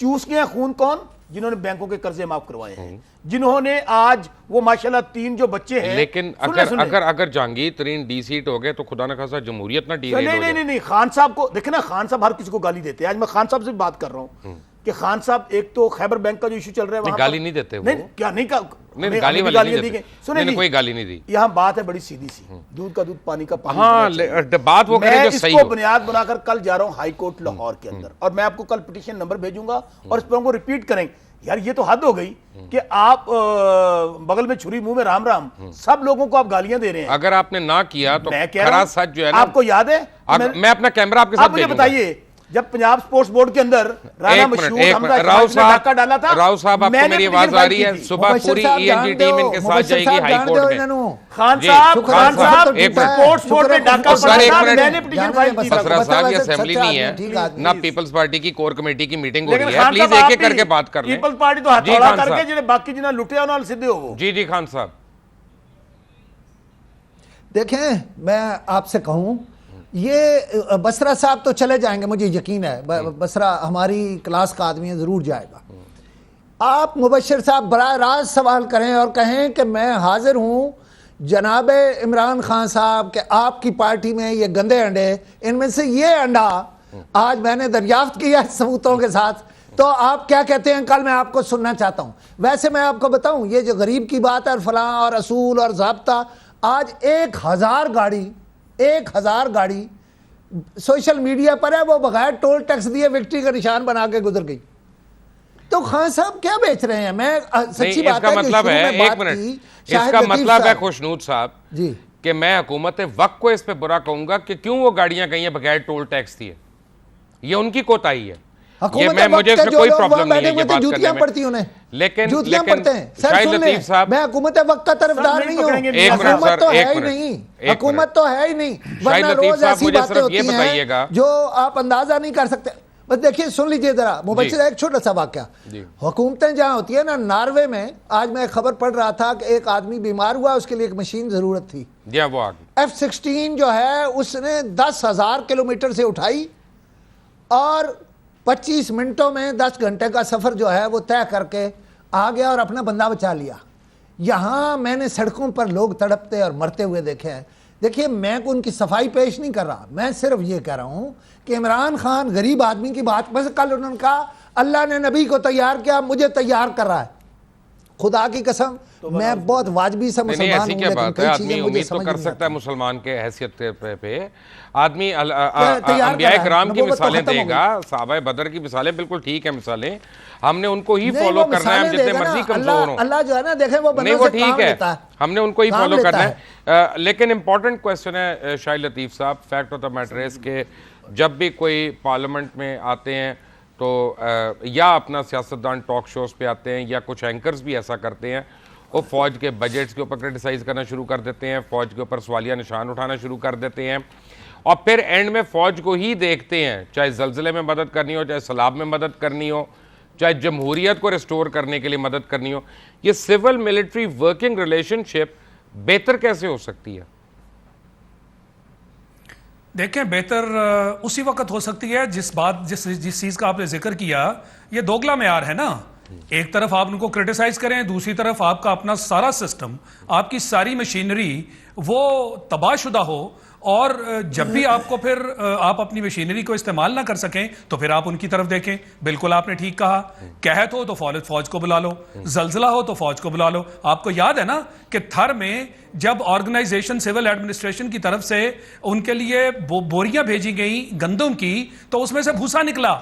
चूस गया खून कौन? जिन्होंने बैंकों के कर्जे माफ करवाए हैं, जिन्होंने आज वो माशाल्लाह 3 जो बच्चे हैं। लेकिन अगर जहांगीर तरीन डी सीट हो गए तो खुदा न खासा जमहूरियत ना डी नहीं नहीं नहीं नहीं, खान साहब को देखे ना, खान साहब हर किसी को गाली देते हैं। आज मैं खान साहब से भी बात कर रहा हूँ कि खान साहब, एक तो खैबर बैंक का जो इशू चल रहा है वहां गाली पर- नहीं देते वो। नहीं, क्या नहीं का नहीं, गाली वाली नहीं देते। सुने नहीं, जी, कोई गाली नहीं दी। यहाँ बात है बड़ी सीधी सी, दूध का दूध पानी का पानी हाँ, होना चाहिए। बात वो करें मैं जो सही इसको हो। बुनियाद बनाकर कल जा रहा हूँ हाई कोर्ट लाहौर के अंदर, और मैं आपको कल पिटीशन नंबर भेजूंगा और इस पर हमको रिपीट करेंगे। यार, ये तो हद हो गई कि आप बगल में छुरी मुंह में राम राम, सब लोगों को आप गालियां दे रहे हैं। अगर आपने ना किया तो मैं कह रहा खरा हूं, सच जो है ना, आपको याद है, मैं अपना कैमरा आपके आप साथ मुझे भेजूंगा। बताइए, जब पंजाब स्पोर्ट्स बोर्ड के अंदर राणा एक मशहूर मिनट, हमजा राव इस्माइल ने डाका डाला था, राव साहब, आपको मैंने मेरी पिटीशन आवाज आ फाइल रही की है? थी। सुबह मुबश्शिर पूरी साहब ईएनजी जान टीम दो, इनके साथ मुबश्शिर जाएगी साहब हाई जान कोर्ट दो में। इन्होंने। खान जी, साहब, शुक्र खान साहब, साहब, एक मिनट। स्पोर्ट्स बोर्ड में डाका सर, पड़ा एक था, मिनट। मैंने पिटीशन फाइल की थी। खसरा साहब, ये बच्चा असेंबली बच्चा नहीं है ठीक आदमी। ना, पीपल्स पार्टी की कोर कमेटी की मीटिंग हो लेकिन रही है। खान प्लीज साहब, एक एक आप करके भी बात कर लें। पीपल्स पार्टी तो जी, हथौड़ा खान करके साहब। जिन्हें बाकी जिन्हें लुटे उन्होंने सीधे हो। जी जी, खान साहब, देखें, मैं आपसे कहूं, ये बसरा साहब तो चले जाएंगे, मुझे यकीन है, बसरा हमारी क्लास का आदमी है, जरूर जाएगा। आप मुबश्शिर साहब बराह रास्त सवाल करें और कहें कि मैं हाजिर हूं जनाब इमरान खान साहब के आपकी पार्टी में ये गंदे अंडे, इनमें से ये अंडा आज मैंने दरियाफ्त किया है सबूतों के साथ, तो आप क्या कहते हैं? कल मैं आपको सुनना चाहता हूं। वैसे मैं आपको बताऊं, ये जो गरीब की बात है और फलां और असूल और ज़ाब्ता, आज 1000 गाड़ी सोशल मीडिया पर है, वो बगैर टोल टैक्स दिए विक्ट्री का निशान बना के गुजर गई। तो खान साहब क्या बेच रहे हैं? मैं सच्ची नहीं, बात इसका है, मतलब है, एक मिनट, इसका मतलब है खुशनूद साहब जी कि मैं हुकूमत वक्त को इस पे बुरा कहूंगा कि क्यों वो गाड़ियां गई हैं बगैर टोल टैक्स दिए। ये उनकी कोताही है। ये मैं, मुझे इसमें कोई प्रॉब्लम नहीं है ये बात करने में। पड़ती उन्हें, लेकिन जूतियां पड़ते हैं। सर, शाहिद सुन लतीफ ले, साहब, मैं हुकूमत वक्त का तरफदार नहीं नहीं हूं। पकड़ेंगे। एक मिनट हुकूमत सर, तो एक है ही मिनट, नहीं, एक हुकूमत मिनट। तो है ही नहीं, शाहिद वरना लतीफ रोज साहब, ऐसी मुझे बातें सिर्फ होती ये हैं बताइएगा। जो आप अंदाजा नहीं कर सकते। बस देखिए, सुन लीजिए जरा मुबश्शिर, एक छोटा सा वाकया। हुकूमतें जहां होती है ना, नॉर्वे में आज मैं खबर पढ़ रहा था कि एक आदमी बीमार हुआ, उसके लिए एक मशीन जरूरत थी। वो आ गई F-16 जो है उसने 10,000 किलोमीटर से उठाई और 25 मिनटों में 10 घंटे का सफर जो है वो तय करके आ गया और अपना बंदा बचा लिया। यहां मैंने सड़कों पर लोग तड़पते और मरते हुए देखे हैं। देखिए, मैं उनकी सफाई पेश नहीं कर रहा, मैं सिर्फ ये कह रहा हूं कि इमरान खान गरीब आदमी की बात, बस कल उन्होंने कहा अल्लाह ने नबी को तैयार किया, मुझे तैयार कर रहा है। खुदा की कसम मैं बहुत वाजबी सा नहीं मुसलमान ऐसी हूं, क्या लेकिन बात है, कई आदमी चीजें मुझे उम्मीद तो समझ कर नहीं सकता है आती। मुसलमान के हैसियत पे आदमी तैयार अंबियाए करा है, किराम की नबूवत तो मिसालें खत्म हो देगा, सहाबाए बदर की मिसालें बिल्कुल ठीक है मिसालें, हमने उनको ही नहीं, फॉलो वो करना है, हम मिसालें जितने देगा ना, मर्जी कमजोर हों। अल्लाह जो है ना, देखें वो नहीं बंदों वो से ठीक काम है, लेता है, हमने उनको ही काम फॉलो लेता करना है। लेकिन इंपॉर्टेंट क्वेश्चन है शाहिद लतीफ़ साहब, fact of the matter is के जब भी कोई पार्लियामेंट में आते हैं तो या अपना सियासतदान टॉक शोज पे आते हैं या कुछ एंकर्स भी ऐसा करते हैं, वो फौज के बजट्स के ऊपर क्रिटिसाइज करना शुरू कर देते हैं, फौज के ऊपर सवालिया निशान उठाना शुरू कर देते हैं और फिर एंड में फौज को ही देखते हैं, चाहे जल्जले में मदद करनी हो, चाहे सैलाब में मदद करनी हो, चाहे जमहूरियत को रिस्टोर करने के लिए मदद करनी हो। ये सिविल मिलिट्री वर्किंग रिलेशनशिप बेहतर कैसे हो सकती है? देखें, बेहतर उसी वक्त हो सकती है जिस चीज का आपने जिक्र किया, ये दोगला मेयार है ना। एक तरफ आप उनको क्रिटिसाइज करें, दूसरी तरफ आपका अपना सारा सिस्टम, आपकी सारी मशीनरी वो तबाहशुदा हो, और जब भी आपको फिर आप अपनी मशीनरी को इस्तेमाल ना कर सकें तो फिर आप उनकी तरफ देखें। बिल्कुल आपने ठीक कहा, कहत हो तो फौज को बुला लो, जल्जला हो तो फौज को बुला लो। आपको याद है ना कि थर में जब ऑर्गेनाइजेशन सिविल एडमिनिस्ट्रेशन की तरफ से उनके लिए बोरियां भेजी गई गंदम की, तो उसमें से भूसा निकला,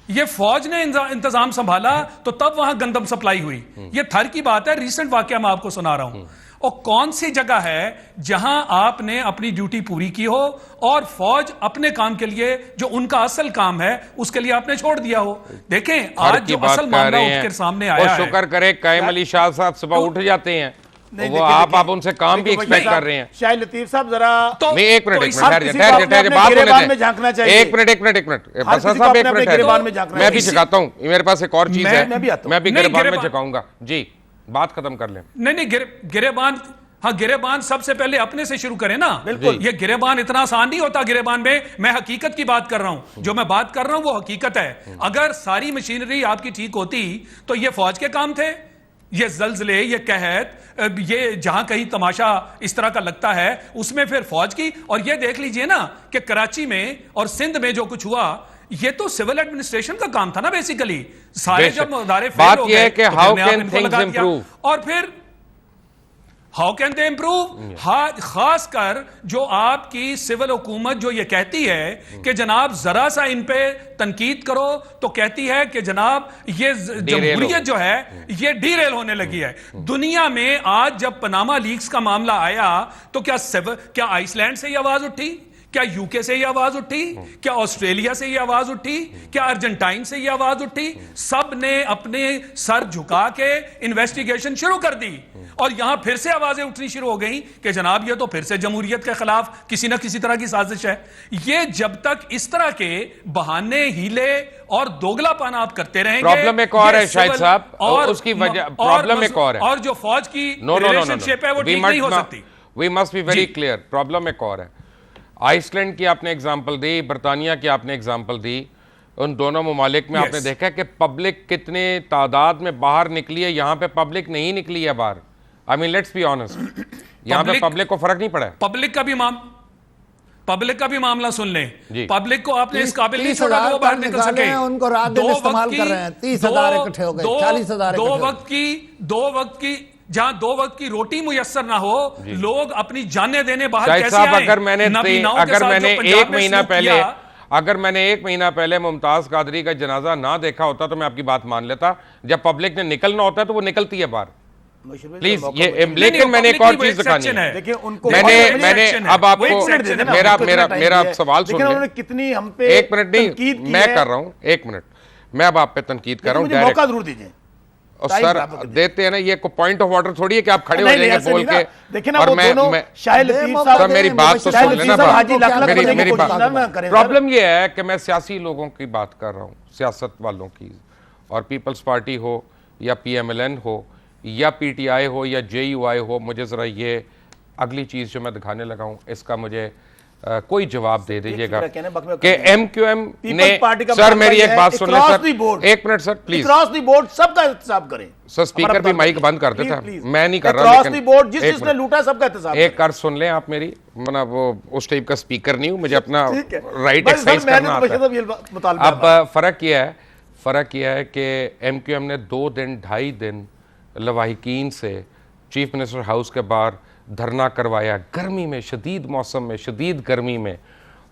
ये फौज ने इंतजाम संभाला तो तब वहां गंदम सप्लाई हुई। ये थर की बात है, रिसेंट वाकया मैं आपको सुना रहा हूं। और कौन सी जगह है जहां आपने अपनी ड्यूटी पूरी की हो और फौज अपने काम के लिए जो उनका असल काम है उसके लिए आपने छोड़ दिया हो? देखें, आज जो असल मामला उठकर सामने आया है, शुक्र करे कायम अली शाह साहब सुबह उठ जाते हैं, वो आप उनसे काम भी एक्सपेक्ट कर रहे हैं। शाहिद लतीफ साहब जरा नहीं, एक मिनट मैं भी सिखाता हूँ, मेरे पास एक और चीज है, मैं भी गिरबान में झुकाऊंगा जी, बात खत्म कर लें। नहीं, गिरेबान, हाँ गिरेबान सबसे पहले अपने से शुरू करें ना। बिल्कुल, ये गिरेबान इतना आसान नहीं होता। गिरेबान में मैं हकीकत की बात कर रहा हूं, जो मैं बात कर रहा हूं वो हकीकत है। अगर सारी मशीनरी आपकी ठीक होती तो ये फौज के काम थे। ये जल्जले, ये कहत, ये जहां कहीं तमाशा इस तरह का लगता है उसमें फिर फौज की। और ये देख लीजिए ना कि कराची में और सिंध में जो कुछ हुआ, ये तो सिविल एडमिनिस्ट्रेशन का काम था ना बेसिकली। सारे जब अदारे फेल हो गए तो हाउ कैन थिंग्स इंप्रूव, और फिर हाउ कैन दे इंप्रूव। खासकर जो आपकी सिविल हुकूमत जो ये कहती है कि जनाब जरा सा इन पे तनकीद करो तो कहती है कि जनाब ये जमहूरियत जो है ये डीरेल होने लगी है। दुनिया में आज जब पनामा लीक्स का मामला आया तो क्या आइसलैंड से ये आवाज उठी? क्या यूके से ये आवाज उठी? क्या ऑस्ट्रेलिया से ये आवाज उठी? क्या अर्जेंटाइन से ये आवाज उठी? सब ने अपने सर झुका के इन्वेस्टिगेशन शुरू कर दी और यहां फिर से आवाजें उठनी शुरू हो गई कि जनाब ये तो फिर से जमहूरियत के खिलाफ किसी ना किसी तरह की साजिश है। ये जब तक इस तरह के बहाने, हीले और दोगलापन आप करते रहेंगे, प्रॉब्लम एक और है शाहिद साहब, और उसकी वजह प्रॉब्लम एक और है, और जो फौज की रिलेशनशिप है वो ठीक नहीं हो सकती। We must be very clear, problem एक और है। आइसलैंड की आपने एग्जांपल दी, बरतानिया की आपने एग्जांपल दी, उन दोनों ममालिक में आपने देखा कि पब्लिक कितने तादाद में बाहर निकली है, यहाँ पे पब्लिक नहीं निकली है बाहर। I mean let's be honest, यहाँ पे पब्लिक को फर्क नहीं पड़ा है। पब्लिक का भी मामला सुन लें। पब्लिक को आपने इस काबिल नहीं छोड़ा वो बाहर निकल सके। उनको रात दिन इस्तेमाल कर रहे हैं, 30,000 इकट्ठे हो गए, 40,000 दो वक्त की जहां 2 वक्त की रोटी मुयस्सर ना हो, लोग अपनी जानें देने बाहर कैसे आए? अगर मैंने एक महीना पहले मुमताज कादरी का जनाजा ना देखा होता तो मैं आपकी बात मान लेता। जब पब्लिक ने निकलना होता है तो वो निकलती है बाहर। प्लीज ये, लेकिन मैंने एक और चीज दिखानी है। देखिए उनको मैंने अब आपको मेरा सवाल सुन लें। कितनी हम पे एक मिनट नहीं, मैं कर रहा हूं, एक मिनट, मैं अब आप पे तनकीद कर रहा हूं, मौका जरूर दीजिए। और सर देते हैं ना, ये को पॉइंट ऑफ ऑर्डर थोड़ी है कि आप खड़े हो जाएंगे बोल के। देखिए ना, और मैं शाहिद लतीफ साहब मेरी बात तो सुन लेना, मेरी बात। प्रॉब्लम ये है कि मैं सियासी लोगों की बात कर रहा हूँ, सियासत वालों की, और पीपल्स पार्टी हो या PMLN हो या PTI हो या JUI हो, मुझे जरा ये अगली चीज जो मैं दिखाने लगा हूँ इसका मुझे कोई जवाब दे दीजिएगा कि MQM ने, सर मेरी एक बात सुन ले सर, एक minute sir please, cross the board सबका एहतसाब करें। सर स्पीकर भी माइक बंद कर देता, मैं नहीं कर रहा, क्रॉस द बोर्ड जिस जिसने लूटा सबका एहतसाब। एक कर सुन लें आप मेरी, मैं वो उस टाइप का स्पीकर नहीं हूं, मुझे अपना राइट एक्सरसाइज करना आता है। अब फर्क यह है कि MQM ने 2 दिन 2.5 दिन लवाहिकीन से चीफ मिनिस्टर हाउस के बाहर धरना करवाया, गर्मी में, शदीद मौसम में, शदीद गर्मी में,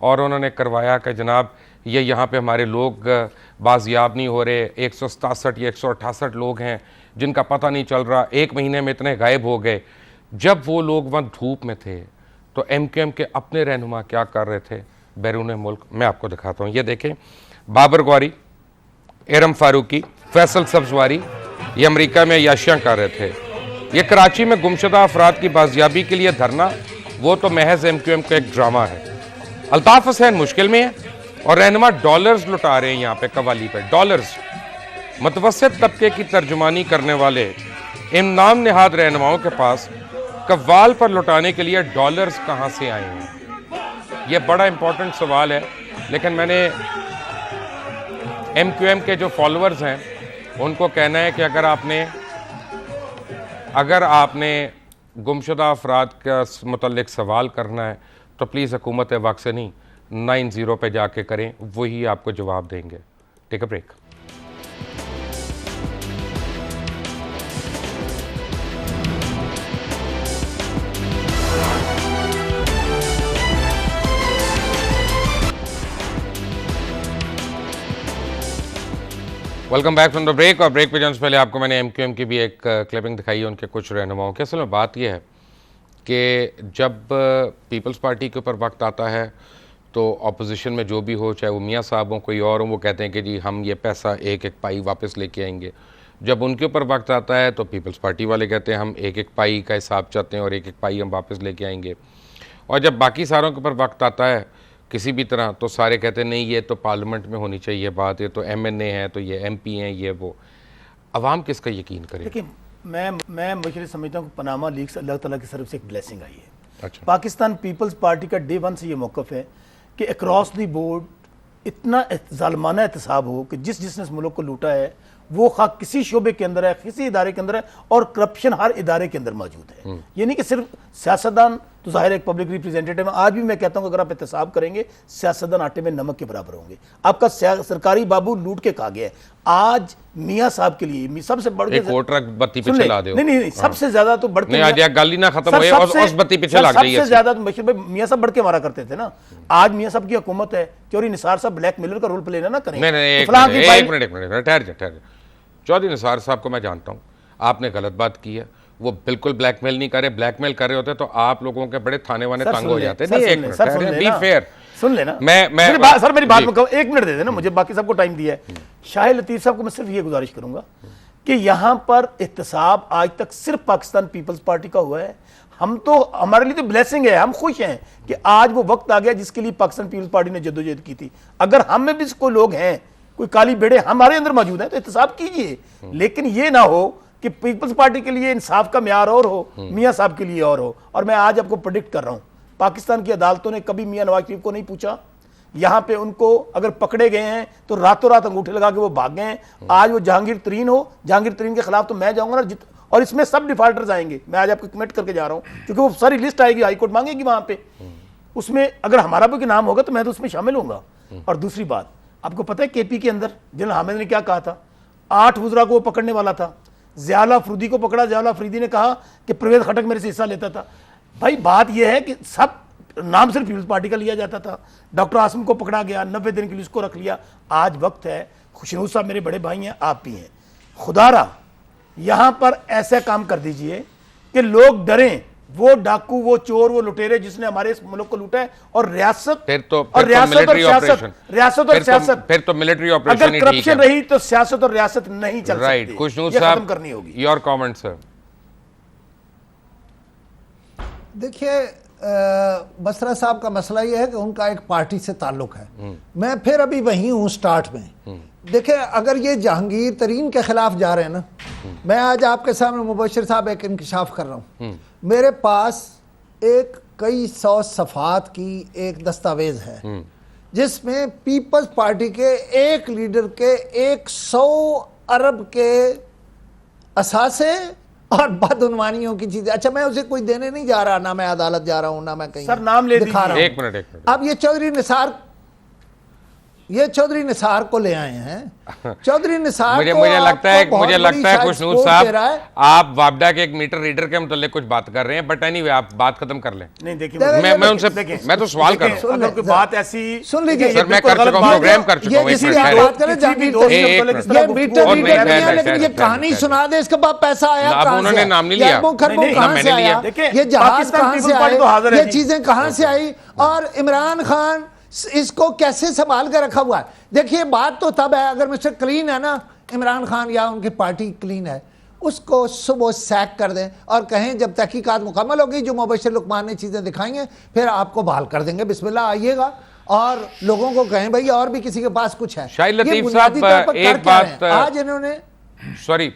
और उन्होंने करवाया कि जनाब ये यहाँ पे हमारे लोग बाजियाब नहीं हो रहे, 167 या 168 लोग हैं जिनका पता नहीं चल रहा, 1 महीने में इतने गायब हो गए। जब वो लोग वहाँ धूप में थे तो MQM के अपने रहनुमा क्या कर रहे थे बैरून मुल्क, मैं आपको दिखाता हूँ। ये देखें, बाबर गौरी, एरम फारूकी, फैसल सब्जवारी, ये अमेरिका में याशियाँ कर रहे थे। ये कराची में गुमशुदा अफराद की बाजियाबी के लिए धरना, वो तो महज MQM का एक ड्रामा है। अल्ताफ हुसैन मुश्किल में है और रहनुमा डॉलर्स लुटा रहे हैं यहाँ पे कवाली पे, डॉलर्स। मुतवस्सित तबके की तर्जुमानी करने वाले इन नाम निहाद रहनुमाओं के पास कव्वाल पर लुटाने के लिए डॉलर्स कहाँ से आए हैं, ये बड़ा इंपॉर्टेंट सवाल है। लेकिन मैंने MQM के जो फॉलोअर्स हैं उनको कहना है कि अगर आपने गुमशुदा अफराद का मुतल्लिक सवाल करना है तो प्लीज़ हुकूमत वक्त से नहीं 90 पे जाके करें, वही आपको जवाब देंगे। Take a break. Welcome back from the break. और ब्रेक पे जाने से पहले आपको मैंने MQM की भी एक क्लिपिंग दिखाई है उनके कुछ रहनुमाओं की। असल में बात यह है कि जब पीपल्स पार्टी के ऊपर वक्त आता है तो अपोजिशन में जो भी हो, चाहे वो मियाँ साहब हों कोई और हो, वो कहते हैं कि जी हम ये पैसा एक एक पाई वापस लेके आएंगे। जब उनके ऊपर वक्त आता है तो पीपल्स पार्टी वाले कहते हैं हम एक एक पाई का हिसाब चाहते हैं और एक एक पाई हम वापस लेके आएंगे। और जब बाकी सारों के ऊपर वक्त आता है किसी भी तरह तो सारे कहते हैं नहीं ये तो पार्लियामेंट में होनी चाहिए बात, ये तो MNA है, तो ये MP हैं, ये वो। अवाम किसका यकीन करे? देखिए, मैं मुझे समझता हूँ कि पनामा लीक्स अल्लाह ताला की तरफ से एक ब्लेसिंग आई है। अच्छा। पाकिस्तान पीपल्स पार्टी का डे 1 से ये मौक़िफ़ है कि अक्रॉस द बोर्ड इतना जालमाना एहतसाब हो कि जिसने इस मुल्क को लूटा है वो खा किसी शोबे के अंदर है, किसी इदारे के अंदर है, और करप्शन हर इदारे के अंदर मौजूद है। ये नहीं कि सिर्फ सियासतदान, तो जाहिर है एक पब्लिक रिप्रेजेंटेटिव। आज भी मैं कहता हूं कि अगर आप एहतसाब करेंगे सियासतदान आटे में नमक के बराबर होंगे। आपका सरकारी बाबू लूट के खा गया है। आज मियाँ साहब के लिए सबसे बढ़ के बत्ती पे चला दो। नहीं, सबसे ज्यादा तो बढ़ के गाली ना खत्म हुई और उस बत्ती पे चला गई। सबसे ज्यादा तो बशीर भाई मियाँ साहब बढ़ के मारा करते थे ना। आज मियाँ साहब की हुकूमत है, चौधरी निसार साहब ब्लैक मेलर का रोल प्ले ना करें। एक मिनट ठहर जा। चौधरी निसार साहब को मैं जानता हूँ, आपने गलत बात की है, वो बिल्कुल ब्लैकमेल नहीं कर रहे। ब्लैकमेल कर रहे होते तो आप लोगों के बड़े थाने वाने तंग हो जाते। नहीं, एक मिनट, बी फेयर, सुन लेना। सर मेरी बात में कहो, 1 मिनट दे देना मुझे, बाकी सबको टाइम दिया है। शाहिद लतीफ साहब को मैं सिर्फ ये गुजारिश करूंगा कि यहां पर एहतसाब आज तक सिर्फ पाकिस्तान पीपल्स पार्टी का हुआ है। हम तो, हमारे लिए तो ब्लेसिंग है, हम खुश हैं कि आज वो वक्त आ गया जिसके लिए पाकिस्तान पीपल्स पार्टी ने जद्दोजहद की थी। अगर हम में भी कोई लोग हैं, कोई काली बेड़े हमारे अंदर मौजूद है तो एहतसाब कीजिए, लेकिन ये ना हो कि पीपल्स पार्टी के लिए इंसाफ का म्यार और हो, मियाँ साहब के लिए और हो। और मैं आज आपको प्रेडिक्ट कर रहा हूं, पाकिस्तान की अदालतों ने कभी मियाँ नवाज शरीफ को नहीं पूछा। यहां पे उनको अगर पकड़े गए हैं तो रातों रात अंगूठे लगा के वो भाग गए हैं। आज वो जहांगीर तरीन हो, जहांगीर तरीन के खिलाफ तो मैं जाऊंगा ना, और इसमें सब डिफॉल्टर्स आएंगे। मैं आज आपको कमिट करके जा रहा हूं, क्योंकि वो सारी लिस्ट आएगी, हाईकोर्ट मांगेगी वहां पे, उसमें अगर हमारा भी नाम होगा तो मैं तो उसमें शामिल होऊंगा। और दूसरी बात, आपको पता है KP के अंदर जनरल हामिद ने क्या कहा था? 8 वज़रा को वो पकड़ने वाला था, ज़ियाउल अफरीदी को पकड़ा, ज़ियाउल अफरीदी ने कहा कि परवेज खटक मेरे से हिस्सा लेता था। भाई बात यह है कि सब नाम सिर्फ पीपल्स पार्टी का लिया जाता था। डॉक्टर आसिम को पकड़ा गया, 90 दिन के लिए उसको रख लिया। आज वक्त है, खुशनूर साहब मेरे बड़े भाई हैं, आप भी हैं, खुदारा यहां पर ऐसा काम कर दीजिए कि लोग डरें। वो डाकू, वो चोर, वो लुटेरे जिसने हमारे इस मुल्क को लूटा है, और रियासत फिर तो मिलिट्री ऑपरेशन अगर करप्शन रही तो सियासत और रियासत नहीं चल सकती। राइट, खुशनूर साहब करनी होगी। Your comment sir. देखिए, बसरा साहब का मसला यह है कि उनका एक पार्टी से ताल्लुक है। मैं फिर अभी वहीं हूँ स्टार्ट में। देखिए, अगर ये जहांगीर तरीन के खिलाफ जा रहे हैं ना, मैं आज आपके सामने मुबशिर साहब एक इंकशाफ कर रहा हूँ। मेरे पास एक कई 100 सफ़ात की एक दस्तावेज है जिसमें पीपल्स पार्टी के एक लीडर के 100 अरब के असासे और बदउनवानियों की चीजें। अच्छा, मैं उसे कोई देने नहीं जा रहा, ना मैं अदालत जा रहा हूं, ना मैं कहीं सर नाम ले दिखा रहा हूं। एक मिनट। अब ये चौधरी निसार ये चौधरी निसार को ले आए हैं। चौधरी निसार मुझे लगता है खुशनूर साहब आप वापडा के एक मीटर रीडर के मतलब कुछ बात कर रहे हैं, बट एनीवे आप बात खत्म कर लें। नहीं देखिए, मैं उनसे मैं तो सवाल कर रहा हूं। अगर कोई बात ऐसी सुन लीजिए सर, मैं कर चुका हूं, प्रोग्राम कर चुका हूं। लेकिन ये कहानी सुना दे, इसके बाद पैसा आया अब उन्होंने नाम नहीं लिया, कहां से आया, ये जहाज कहां से आया, ये चीजें कहां से आई, और इमरान खान इसको कैसे संभाल कर रखा हुआ है। देखिए बात तो तब है अगर मिस्टर क्लीन है ना, इमरान खान या उनकी पार्टी क्लीन है, उसको सुबह सैक कर दें और कहें जब तहकीकात मुकम्मल होगी, जो मुबश्शिर लुकमान ने चीजें दिखाई हैं, फिर आपको बहाल कर देंगे, बिस्मिल्लाह आइएगा, और लोगों को कहें भाई और भी किसी के पास कुछ है। शाहिद लतीफ साहब एक बात आज इन्होंने सॉरी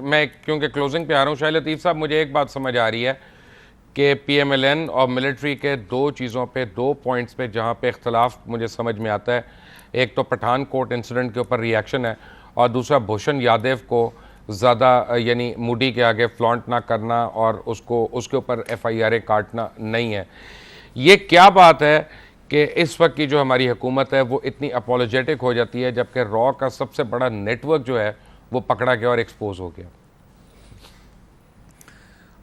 मैं क्योंकि क्लोजिंग पे आ रहा हूं, शाहिद लतीफ साहब मुझे एक बात समझ आ रही है कि PMLN और मिलिट्री के दो चीज़ों पे, दो पॉइंट्स पे जहाँ पे इख्तलाफ मुझे समझ में आता है। एक तो पठानकोट इंसिडेंट के ऊपर रिएक्शन है, और दूसरा भूषण यादव को ज़्यादा यानी मूडी के आगे फ्लॉन्ट ना करना और उसको उसके ऊपर FIR काटना नहीं है। ये क्या बात है कि इस वक्त की जो हमारी हुकूमत है वो इतनी अपोलोजेटिक हो जाती है, जबकि रॉ का सबसे बड़ा नेटवर्क जो है वो पकड़ा गया और एक्सपोज हो गया।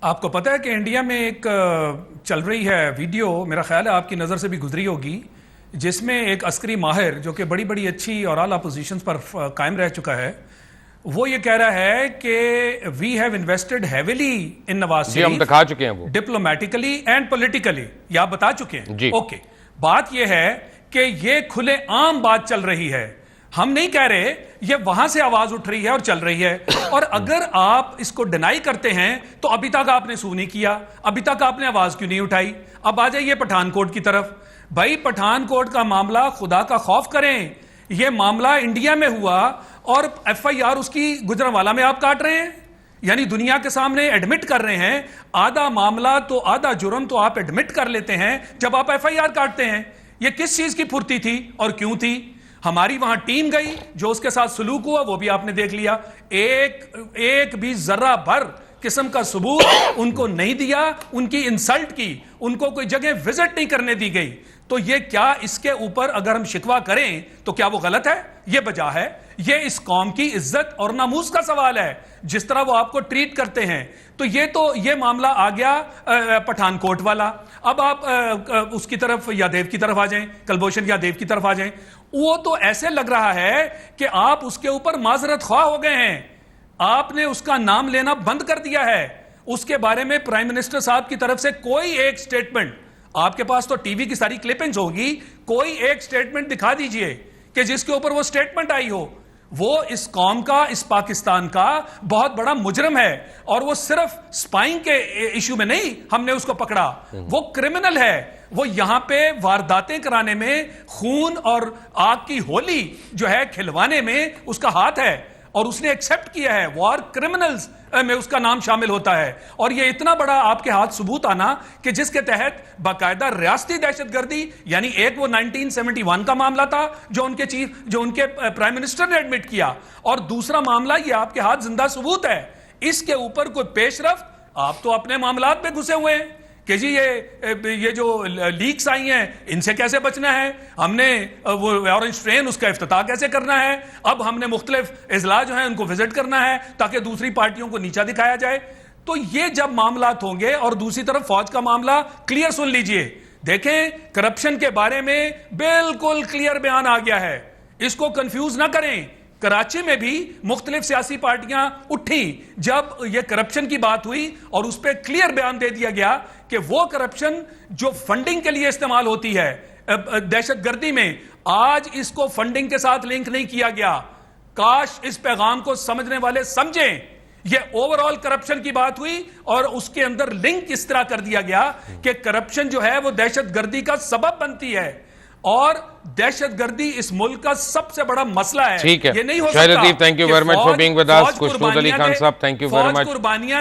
आपको पता है कि इंडिया में एक चल रही है वीडियो, मेरा ख्याल है आपकी नज़र से भी गुजरी होगी, जिसमें एक अस्करी माहिर जो कि बड़ी बड़ी अच्छी और आला पोजीशंस पर कायम रह चुका है, वो ये कह रहा है कि वी हैव इन्वेस्टेड हेविली इन नवाज शरीफ। हम दिखा चुके हैं वो, डिप्लोमेटिकली एंड पॉलिटिकली, ये आप बता चुके हैं। ओके, बात ये है कि ये खुले आम बात चल रही है, हम नहीं कह रहे, ये वहां से आवाज उठ रही है और चल रही है। और अगर आप इसको डिनाई करते हैं तो अभी तक आपने सू नहीं किया, अभी तक आपने आवाज क्यों नहीं उठाई। अब आ जाइए पठानकोट की तरफ। भाई पठानकोट का मामला, खुदा का खौफ करें, यह मामला इंडिया में हुआ और FIR उसकी गुजरांवाला में आप काट रहे हैं, यानी दुनिया के सामने एडमिट कर रहे हैं। आधा मामला तो, आधा जुर्म तो आप एडमिट कर लेते हैं जब आप FIR काटते हैं। यह किस चीज की फुर्ती थी और क्यों थी? हमारी वहां टीम गई, जो उसके साथ सलूक हुआ वो भी आपने देख लिया। एक भी जर्रा भर किस्म का सबूत उनको नहीं दिया, उनकी इंसल्ट की, उनको कोई जगह विजिट नहीं करने दी गई। तो ये क्या, इसके ऊपर अगर हम शिकवा करें तो क्या वो गलत है? ये बजा है, ये इस कौम की इज्जत और नामूस का सवाल है, जिस तरह वो आपको ट्रीट करते हैं। तो ये मामला आ गया पठानकोट वाला। अब आप उसकी तरफ, यादेव की तरफ आ जाएं, कुलभूषण यादव की तरफ आ जाएं। वो तो ऐसे लग रहा है कि आप उसके ऊपर माजरत ख्वाह हो गए हैं, आपने उसका नाम लेना बंद कर दिया है। उसके बारे में प्राइम मिनिस्टर साहब की तरफ से कोई एक स्टेटमेंट, आपके पास तो टीवी की सारी क्लिपिंग्स होगी, कोई एक स्टेटमेंट दिखा दीजिए कि जिसके ऊपर वो स्टेटमेंट आई हो। वो इस कौम का, इस पाकिस्तान का बहुत बड़ा मुजरिम है, और वो सिर्फ स्पाइंग के इशू में नहीं हमने उसको पकड़ा, वो क्रिमिनल है। वो यहां पे वारदातें कराने में, खून और आग की होली जो है खिलवाने में उसका हाथ है, और उसने एक्सेप्ट किया है, वॉर क्रिमिनल्स में उसका नाम शामिल होता है। और ये इतना बड़ा आपके हाथ सबूत आना कि जिसके तहत बाकायदा रियासती दहशतगर्दी, यानी एक वो 1971 का मामला था जो उनके प्राइम मिनिस्टर ने एडमिट किया, और दूसरा मामला ये आपके हाथ जिंदा सबूत है। इसके ऊपर कोई पेशरफ्त, आप तो अपने मामलात पे घुसे हुए हैं कि जी ये जो लीक्स आई हैं इनसे कैसे बचना है, हमने वो ऑरेंज ट्रेन उसका इफ्तिताह कैसे करना है, अब हमने मुख्तलिफ इजला जो है उनको विजिट करना है ताकि दूसरी पार्टियों को नीचा दिखाया जाए। तो ये जब मामलात होंगे, और दूसरी तरफ फौज का मामला, क्लियर सुन लीजिए, देखें करप्शन के बारे में बिल्कुल क्लियर बयान आ गया है, इसको कंफ्यूज ना करें। कराची में भी मुख्तलिफ सियासी पार्टियां उठी जब यह करप्शन की बात हुई, और उस पर क्लियर बयान दे दिया गया कि वो करप्शन जो फंडिंग के लिए इस्तेमाल होती है दहशतगर्दी में, आज इसको फंडिंग के साथ लिंक नहीं किया गया। काश इस पैगाम को समझने वाले समझें, यह ओवरऑल करप्शन की बात हुई और उसके अंदर लिंक इस तरह कर दिया गया कि करप्शन जो है वो दहशतगर्दी का सबब बनती है, और दहशतगर्दी इस मुल्क का सबसे बड़ा मसला है। ठीक है, ये नहीं हो शाहिद सकता। Latif, thank you very much for being with us. Khushnood Ali Khan Sahab, thank you very much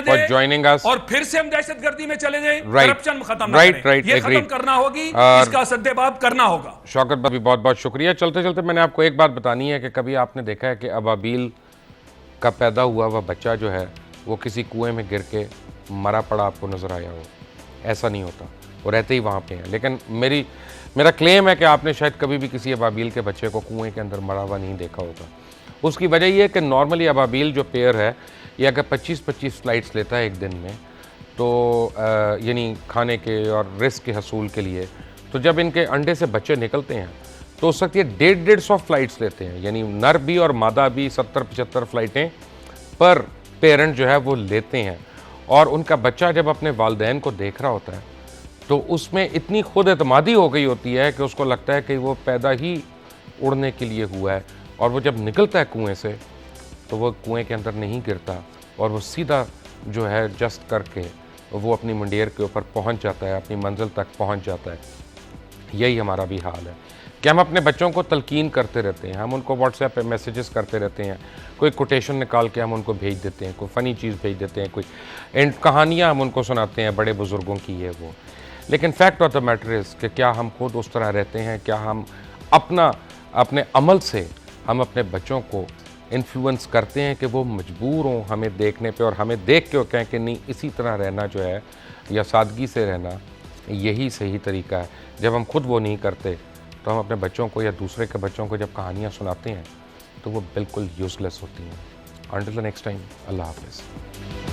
for joining us. और फिर से हम दहशतगर्दी में चले जाएं, राइट, करप्शन खत्म ना राइट, करें। राइट, ये खत्म करना होगी, इसका सद्देबाब करना होगा। शौकत भाई बहुत बहुत शुक्रिया। चलते चलते मैंने आपको एक बात बतानी है कि कभी आपने देखा है कि अबाबील का पैदा हुआ वह बच्चा जो है वो किसी कुएं में गिर के मरा पड़ा आपको नजर आया हो? ऐसा नहीं होता, वो रहते ही वहाँ पे हैं। लेकिन मेरा क्लेम है कि आपने शायद कभी भी किसी अबाबील के बच्चे को कुएं के अंदर मरा हुआ नहीं देखा होगा। उसकी वजह यह है कि नॉर्मली अबाबील जो पेयर है ये अगर 25-25 फ्लाइट्स लेता है एक दिन में, तो यानी खाने के और रिस्क के हसूल के लिए, तो जब इनके अंडे से बच्चे निकलते हैं तो उस वक्त ये 150 फ्लाइट्स लेते हैं, यानी नर भी और मादा भी 70-75 फ्लाइटें पर पेरेंट जो है वो लेते हैं। और उनका बच्चा जब अपने वालिदैन को देख रहा होता है तो उसमें इतनी खुद एतमादी हो गई होती है कि उसको लगता है कि वो पैदा ही उड़ने के लिए हुआ है, और वो जब निकलता है कुएं से तो वो कुएं के अंदर नहीं गिरता और वो सीधा जो है जस्ट करके वो अपनी मुंडेर के ऊपर पहुंच जाता है, अपनी मंजिल तक पहुंच जाता है। यही हमारा भी हाल है कि हम अपने बच्चों को तलकीन करते रहते हैं, हम उनको व्हाट्सएप पे मैसेजेस करते रहते हैं, कोई कोटेशन निकाल के हम उनको भेज देते हैं, कोई फ़नी चीज़ भेज देते हैं, कोई एंड कहानियाँ हम उनको सुनाते हैं बड़े बुज़ुर्गों की है वो। लेकिन fact of the matter is कि क्या हम खुद उस तरह रहते हैं, क्या हम अपने अमल से हम अपने बच्चों को इन्फ्लुएंस करते हैं कि वो मजबूर हों हमें देखने पे और हमें देख के वो कहें कि नहीं इसी तरह रहना जो है या सादगी से रहना यही सही तरीका है। जब हम खुद वो नहीं करते तो हम अपने बच्चों को या दूसरे के बच्चों को जब कहानियाँ सुनाते हैं तो वो बिल्कुल यूज़लेस होती हैं। अंटिल द नेक्स्ट टाइम, अल्लाह हाफ़िज़।